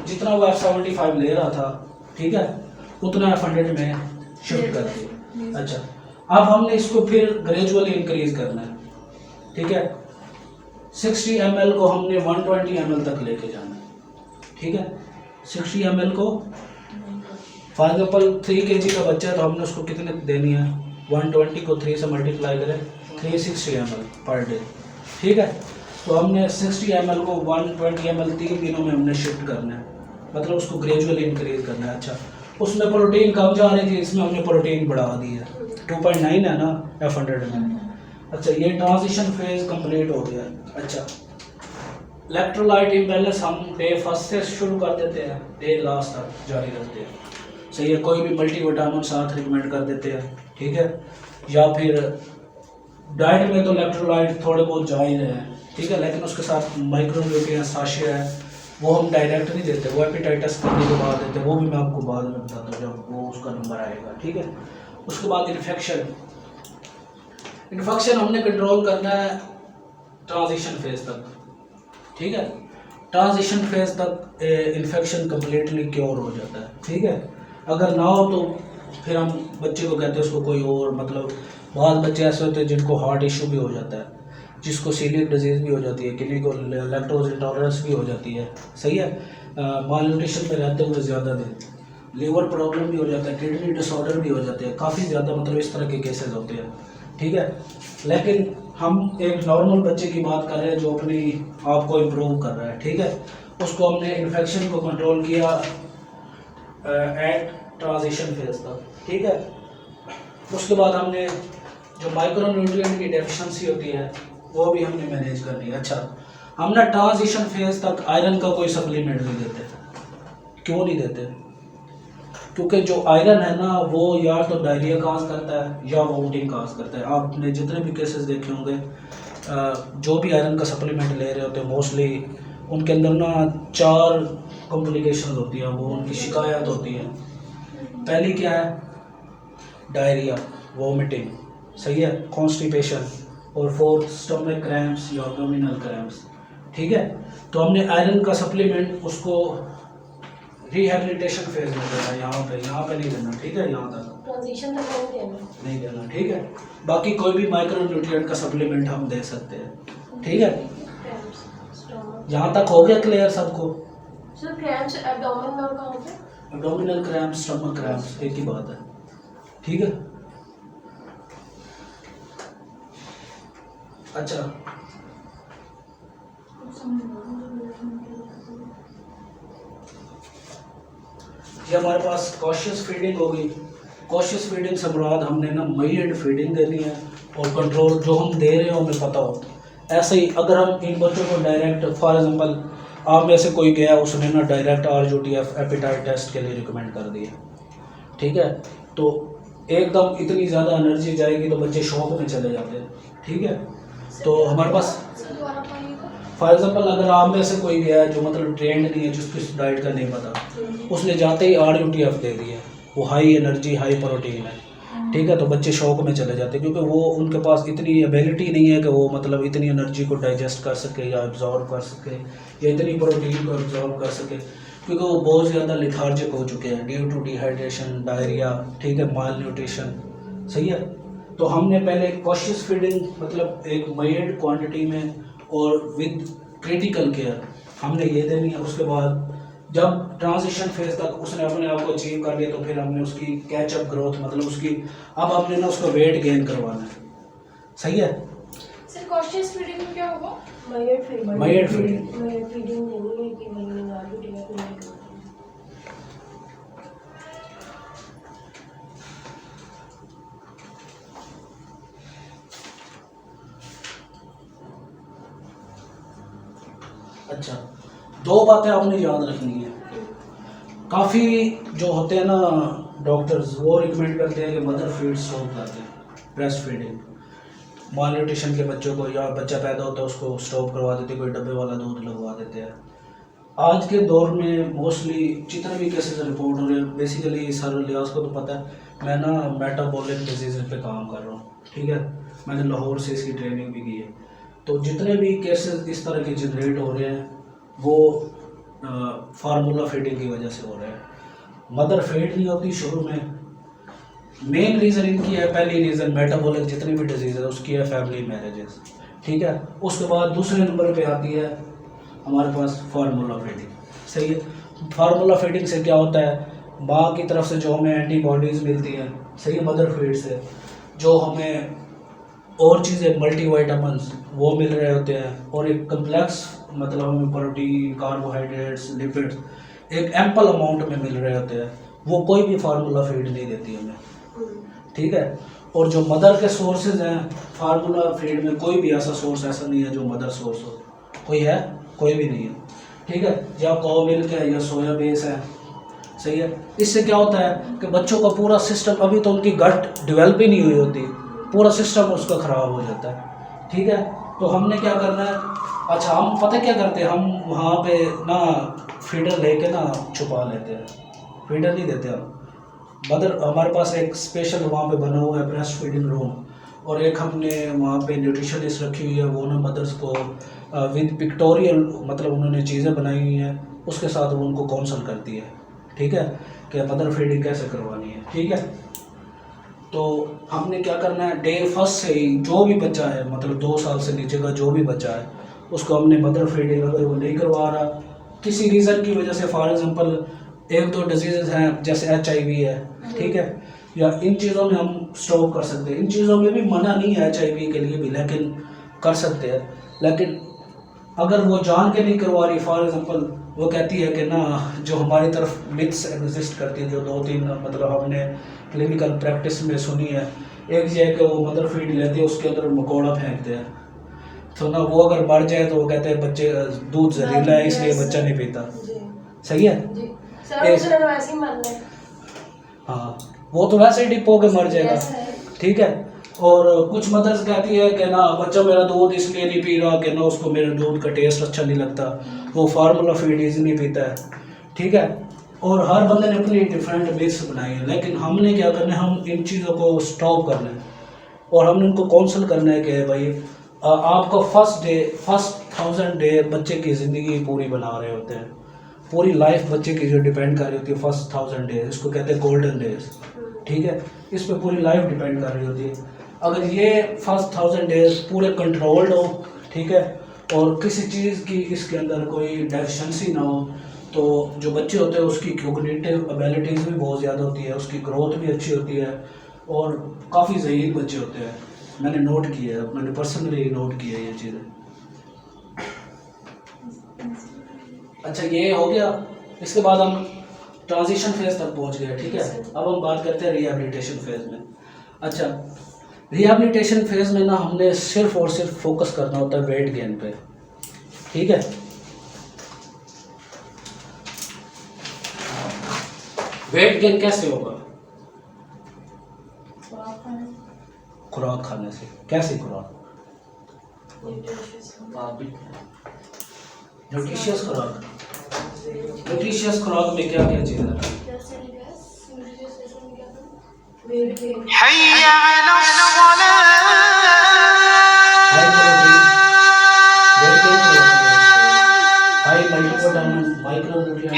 जितना वो F75 ले रहा था, ठीक है, उतना F100 में शिफ्ट कर दिया। अच्छा, अब हमने इसको फिर ग्रेजुअली इंक्रीज करना है, ठीक है। 60 ml को हमने 120 ml तक लेके जाना है, ठीक है। 60 ml को, फॉर एग्जाम्पल 3 kg का बच्चा है तो हमने उसको कितने देनी है, 120 को 3 से मल्टीप्लाई करें, 360 ml पर डे, ठीक है। तो हमने 60 ml को 120 ml 3 दिनों में हमने शिफ्ट करना है, मतलब उसको ग्रेजुअली इंक्रीज करना है। अच्छा, उसमें प्रोटीन कम जा रही थी, इसमें हमने प्रोटीन बढ़ा दी है, 2.9 है ना F100 में। अच्छा, ये ट्रांजिशन फेज कंप्लीट हो गया। अच्छा, इलेक्ट्रोलाइट इम्बैलेंस हम डे फर्स्ट से शुरू कर देते हैं, डे लास्ट तक जारी रखते हैं, सही है। कोई भी मल्टीविटामिन साथ रिकमेंड कर देते हैं, ठीक है। या फिर डाइट में तो इलेक्ट्रोलाइट थोड़े बहुत जा ही रहे हैं, ठीक है, लेकिन उसके साथ माइक्रोन्यूट्रिएंट्स साशे है वो हम डायरेक्ट नहीं देते, वो एपिटाइटिस करने के बाद देते हैं, वो भी मैं आपको बाद में बताता हूँ जब वो उसका नंबर आएगा, ठीक है। उसके बाद इन्फेक्शन हमने कंट्रोल करना है ट्रांजिशन फेज तक, ठीक है। ट्रांजिशन फेज तक इन्फेक्शन कम्प्लीटली क्योर हो जाता है, ठीक है। अगर ना हो तो फिर हम बच्चे को कहते हैं उसको कोई और, मतलब बहुत बच्चे ऐसे होते हैं जिनको हार्ट इशू भी हो जाता है, जिसको सीलियक डिजीज़ भी हो जाती है, किन्हीं को लैक्टोज इंटॉलरेंस भी हो जाती है, सही है। माल न्यूट्रिशन में रहते हुए ज़्यादा दिन, लीवर प्रॉब्लम भी हो जाता है, किडनी डिसऑर्डर भी हो जाते हैं, काफ़ी ज़्यादा मतलब इस तरह के केसेस होते हैं, ठीक है। लेकिन हम एक नॉर्मल बच्चे की बात कर रहे हैं जो अपनी आप को इम्प्रूव कर रहा है, ठीक है। उसको हमने इन्फेक्शन को कंट्रोल किया एट ट्रांजिशन फेज तक, ठीक है। उसके बाद हमने जो माइक्रोन्यूट्रिएंट की डेफिशिएंसी होती है वो भी हमने मैनेज करनी है। अच्छा, हम ना ट्रांजिशन फेज तक आयरन का कोई सप्लीमेंट नहीं देते। क्यों नहीं देते? क्योंकि जो आयरन है ना वो या तो डायरिया काज करता है या वोमिटिंग काज करता है। आपने जितने भी केसेस देखे होंगे जो भी आयरन का सप्लीमेंट ले रहे होते हैं मोस्टली उनके अंदर ना 4 कॉम्प्लिकेशन होती हैं, वो उनकी शिकायत होती है। पहली क्या है? डायरिया, वोमिटिंग, सही है, कॉन्स्टिपेशन, और 4 स्टमक क्रैम्प्स या एब्डोमिनल क्रैम्प्स, ठीक है। तो हमने आयरन का सप्लीमेंट उसको रिहेबिलिटेशन फेज में देना है, यहाँ पे नहीं देना, ठीक है, यहाँ तक ट्रांजिशन तक नहीं देना, ठीक है। बाकी कोई भी माइक्रो न्यूट्रिएंट का सप्लीमेंट हम दे सकते हैं, ठीक है। यहाँ तक हो गया क्लियर सबको? सर क्रैम्प्स एब्डोमेन में और कहाँ पे? एब्डोमिनल क्रैम्प्स, स्टमक क्रैम्प्स एक ही बात है, ठीक है। अच्छा, ये हमारे पास कॉशियस फीडिंग होगी। कॉशियस फीडिंग से मुराद हमने ना मेजर्ड फीडिंग देनी है और कंट्रोल जो हम दे रहे हो हमें पता हो। ऐसे ही अगर हम इन बच्चों को डायरेक्ट, फॉर एग्जांपल आप में से कोई गया उसने ना डायरेक्ट RUTF एपिटाइट टेस्ट के लिए रिकमेंड कर दिया, ठीक है, तो एकदम इतनी ज़्यादा एनर्जी जाएगी तो बच्चे शौक में चले जाते हैं, ठीक है। तो हमारे पास फॉर एग्जांपल अगर आप में से कोई गया है जो मतलब ट्रेंड नहीं है, जिसको इस डाइट का नहीं पता, उसने जाते ही RUTF दे दिया, वो हाई एनर्जी हाई प्रोटीन है, ठीक है, तो बच्चे शौक में चले जाते हैं क्योंकि वो उनके पास इतनी एबिलिटी नहीं है कि वो मतलब इतनी एनर्जी को डाइजेस्ट कर सके या एब्जॉर्ब कर सके या इतनी प्रोटीन को एब्जॉर्ब कर सके, क्योंकि वो बहुत ज़्यादा लिथार्जिक हो चुके हैं ड्यू टू डिहाइड्रेशन, डायरिया, ठीक है, माल न्यूट्रिशन, सही है। तो हमने पहले कॉशियस फीडिंग मतलब एक मेजर्ड क्वांटिटी में और विद क्रिटिकल केयर हमने ये देनी है। उसके बाद जब ट्रांजिशन फेज तक उसने अपने आप को अचीव कर लिया तो फिर हमने उसकी कैचअप ग्रोथ मतलब उसकी अब हमने ना उसका वेट गेन करवाना है, सही है। सर कॉशियस फीडिंग में क्या होगा? मेजर्ड फीडिंग मेजर्ड देनी है कि मैंने RUTF नहीं करना। अच्छा, 2 बातें आपने याद रखनी है। काफ़ी जो होते हैं ना डॉक्टर्स वो रिकमेंड करते हैं कि मदर फीड स्टॉप करते हैं, ब्रेस्ट फीडिंग, माल न्यूट्रिशन के बच्चों को, या बच्चा पैदा होता है उसको स्टॉप करवा देते, कोई डब्बे वाला दूध लगवा देते हैं। आज के दौर में मोस्टली जितने भी केसेस रिपोर्ट हो रहे हैं, बेसिकली सर लियाज को तो पता है, मैं ना मेटाबॉलिक डिजीज़ पे काम कर रहा हूँ, ठीक है, मैंने लाहौर से इसकी ट्रेनिंग भी की है। तो जितने भी केसेस इस तरह के जनरेट हो रहे हैं वो फार्मूला फीडिंग की वजह से हो रहे हैं। मदर फीड नहीं होती शुरू में, मेन रीज़न इनकी है, पहली रीज़न मेटाबॉलिक जितनी भी डिजीज़ है उसकी है फैमिली मैरिजेस, ठीक है। उसके बाद दूसरे नंबर पे आती है हमारे पास फार्मूला फीडिंग, सही है। फार्मूला फीडिंग से क्या होता है, माँ की तरफ से जो हमें एंटीबॉडीज़ मिलती हैं, सही है, मदर फीड से जो हमें और चीज़ें मल्टीविटामिन्स वो मिल रहे होते हैं, और एक कम्प्लेक्स मतलब हमें प्रोटीन, कार्बोहाइड्रेट्स, लिपिड्स एक एम्पल अमाउंट में मिल रहे होते हैं, वो कोई भी फार्मूला फीड नहीं देती हमें, ठीक है। और जो मदर के सोर्सेज हैं फार्मूला फीड में, कोई भी ऐसा सोर्स ऐसा नहीं है जो मदर सोर्स हो, कोई है, कोई भी नहीं है, ठीक है। या काउ मिल्क है या सोया बेस है, सही है। इससे क्या होता है कि बच्चों का पूरा सिस्टम, अभी तो उनकी गट डेवलप ही नहीं हुई होती, पूरा सिस्टम उसका ख़राब हो जाता है, ठीक है। तो हमने क्या करना है, अच्छा हम पता क्या करते हैं, हम वहाँ पे ना फीडर लेके ना छुपा लेते हैं, फीडर नहीं देते हम। मदर हमारे पास एक स्पेशल वहाँ पे बना हुआ है ब्रेस्ट फीडिंग रूम, और एक हमने वहाँ पे न्यूट्रिशनिस्ट रखी हुई है, वो ना मदर्स को विद पिक्टोरियल मतलब उन्होंने चीज़ें बनाई हुई हैं, उसके साथ वो उनको काउंसल करती है, ठीक है, कि मदर फीडिंग कैसे करवानी है, ठीक है। तो हमने क्या करना है, डे फर्स्ट से ही जो भी बच्चा है, मतलब 2 साल से नीचे का जो भी बच्चा है, उसको हमने मदर फीडिंग अगर वो नहीं करवा रहा किसी रीज़न की वजह से, फॉर एग्जांपल 1-2 डिजीज़ हैं जैसे HIV है, ठीक है, या इन चीज़ों में हम स्टॉप कर सकते हैं। इन चीज़ों में भी मना नहीं है HIV के लिए भी, लेकिन कर सकते हैं। लेकिन अगर वो जान के नहीं करवा रही, फॉर एग्जांपल वो कहती है कि ना, जो हमारी तरफ मिथ्स एग्जिस्ट करती है, जो 2-3 मतलब हमने क्लिनिकल प्रैक्टिस में सुनी है, एक ये है कि वो मदर फीड लेते हैं उसके अंदर मकोड़ा फेंकते हैं, तो ना वो अगर मर जाए तो वो कहते हैं बच्चे दूध जहरीला है इसलिए बच्चा नहीं पीता, सही है। हाँ, वो तो वैसे ही डिप होके मर जाएगा, ठीक है। और कुछ मदर्स कहती है कि ना बच्चा मेरा दूध इसलिए नहीं पी रहा कि ना उसको मेरे दूध का टेस्ट अच्छा नहीं लगता, वो फार्मूला फीड नहीं पीता है, ठीक है। और हर बंदे ने अपनी डिफरेंट मिथ्स बनाई है, लेकिन हमने क्या करना है, हम इन चीज़ों को स्टॉप करना है, और हमने उनको काउंसल करना है कि भाई आपका फर्स्ट 1000 डे बच्चे की ज़िंदगी पूरी बना रहे होते हैं, पूरी लाइफ बच्चे की जो डिपेंड कर रही होती है, फर्स्ट 1000 डेज, इसको कहते हैं गोल्डन डेज, ठीक है, इस पे पूरी लाइफ डिपेंड कर रही होती है। अगर ये फर्स्ट 1000 डेज पूरे कंट्रोल्ड हो, ठीक है, और किसी चीज़ की इसके अंदर कोई डेफिशिएंसी ना हो, तो जो बच्चे होते हैं उसकी कॉग्निटिव एबिलिटीज़ भी बहुत ज़्यादा होती है, उसकी ग्रोथ भी अच्छी होती है, और काफ़ी ज़हीन बच्चे होते हैं। मैंने नोट किया है, मैंने पर्सनली नोट किया है ये चीज़ें। अच्छा, ये हो गया। इसके बाद हम ट्रांजिशन फेज तक पहुंच गए, ठीक है। अब हम बात करते हैं रिहैबिलिटेशन फेज में। अच्छा, रिहैबिलिटेशन फेज में ना हमने सिर्फ और सिर्फ फोकस करना होता है वेट गेन पे, ठीक है। वेट गेन कैसे होगा? खुराक खाने से। कैसी खुराक? न्यूट्रिशियस खुराक। न्यूट्रिशियस खुराक में क्या क्या चीज़ है? High multivitamin, micronutrient.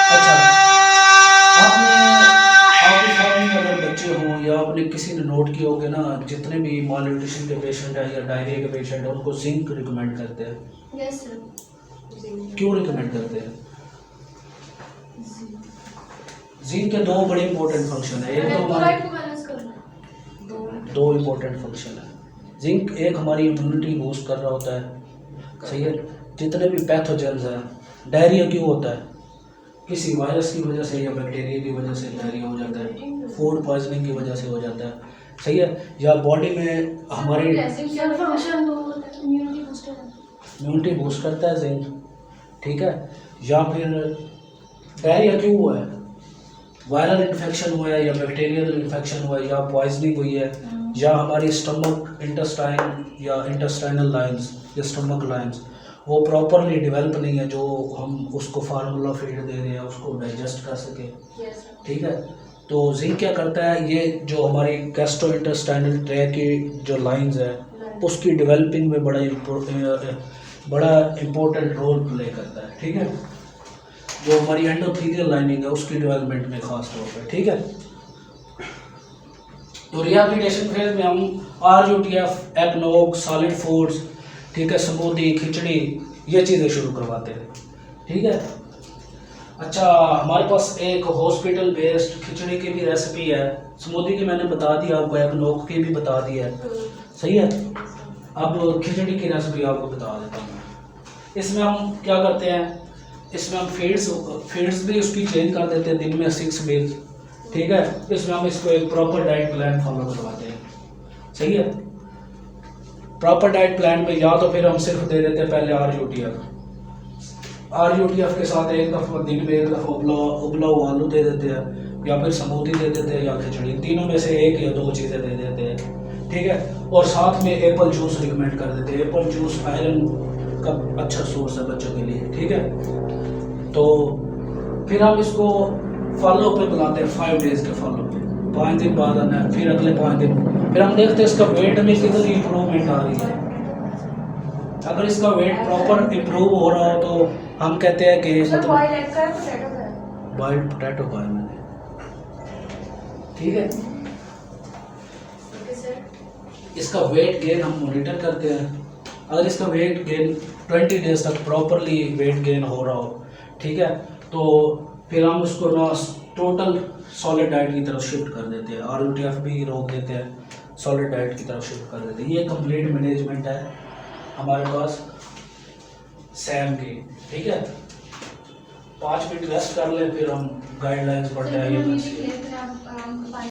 अच्छा, आपकी फैमिली में अगर बच्चे हों या आपने किसी ने नोट किया होगा ना, जितने भी माल न्यूट्रिशन के पेशेंट हैं या डायरिया के पेशेंट हैं, उनको जिंक रिकमेंड करते हैं। Yes sir. क्यों रिकमेंड करते हैं? जिंक के 2 बड़े इंपॉर्टेंट फंक्शन है। एक तो इलेक्ट्रोलाइट को बैलेंस करना। 2 इंपॉर्टेंट फंक्शन है। जिंक एक हमारी इम्यूनिटी बूस्ट कर रहा होता है, सही है। जितने भी पैथोजेंस हैं, डायरिया क्यों होता है? किसी वायरस की वजह से या बैक्टीरिया की वजह से डायरिया हो जाता है, फूड पॉइजनिंग की वजह से हो जाता है, सही है। या बॉडी में हमारी इम्यूनिटी बूस्ट करता है जिंक, ठीक है। या फिर डायरिया क्यों हुआ है? वायरल इन्फेक्शन हुआ है या बैक्टीरियल इन्फेक्शन हुआ है या पॉइजनिंग हुई है या हमारी स्टमक इंटेस्टाइन या इंटेस्टाइनल लाइंस या स्टमक लाइंस वो प्रॉपरली डेवलप नहीं है, जो हम उसको फार्मूला फीड दे रहे हैं उसको डाइजेस्ट कर सके। ठीक है, तो जिंक क्या करता है, ये जो हमारी गैस्ट्रो इंटेस्टाइनल ट्रैक की जो लाइंस है उसकी डेवलपिंग में बड़ा इम्पोर्टेंट रोल प्ले करता है। ठीक है, जो हमारी एंडोथेलियल लाइनिंग है उसकी डेवलपमेंट में खास तौर पे। ठीक है, तो रिहैबिलिटेशन फेज में हम RUTF, एक्नोक, सॉलिड फूड्स, ठीक है, स्मूदी, खिचड़ी, ये चीज़ें शुरू करवाते हैं। ठीक है, अच्छा हमारे पास एक हॉस्पिटल बेस्ड खिचड़ी की भी रेसिपी है, स्मूदी की मैंने बता दी आपको, एक्नोक की भी बता दी है, सही है। अब खिचड़ी की रेसिपी आपको बता देता हूँ। इसमें हम क्या करते हैं, इसमें हम फीड्स भी उसकी चेंज कर देते हैं, दिन में 6 मील्स। ठीक है, इसमें हम इसको एक प्रॉपर डाइट प्लान फॉलो करवाते हैं, सही है। प्रॉपर डाइट प्लान में या तो फिर हम सिर्फ दे देते हैं पहले RUTF के साथ एक दफ़ा दिन में एक दफ़ा उबला हुआ आलू दे देते हैं, या फिर स्मूदी दे देते हैं या खिचड़ी, तीनों में से एक या 2 चीज़ें दे देते हैं। ठीक है, और साथ में एप्पल जूस रिकमेंड कर देते हैं। एप्पल जूस आयरन का अच्छा सोर्स है बच्चों के लिए। ठीक है, तो फिर हम इसको फॉलो पे बुलाते हैं, 5 डेज़ के फॉलो पे, 5 दिन बाद आना है, फिर अगले 5 दिन, फिर हम देखते हैं इसका वेट में कितनी इम्प्रूवमेंट आ रही है। अगर इसका वेट प्रॉपर इम्प्रूव हो रहा हो तो हम कहते हैं कि मतलब बॉइल्ड पोटैटो खाया मैंने। ठीक है, इसका वेट गेन हम मॉनिटर करते हैं। अगर इसका वेट गेन 20 डेज तक प्रॉपरली वेट गेन हो रहा हो, ठीक है, तो फिर हम उसको ना टोटल सॉलिड डाइट की तरफ शिफ्ट कर देते हैं, RUTF भी रोक देते हैं, सॉलिड डाइट की तरफ शिफ्ट कर देते हैं। ये कंप्लीट मैनेजमेंट है हमारे पास सैम की। ठीक है, 5 मिनट रेस्ट कर ले, फिर हम गाइडलाइंस पढ़ते हैं।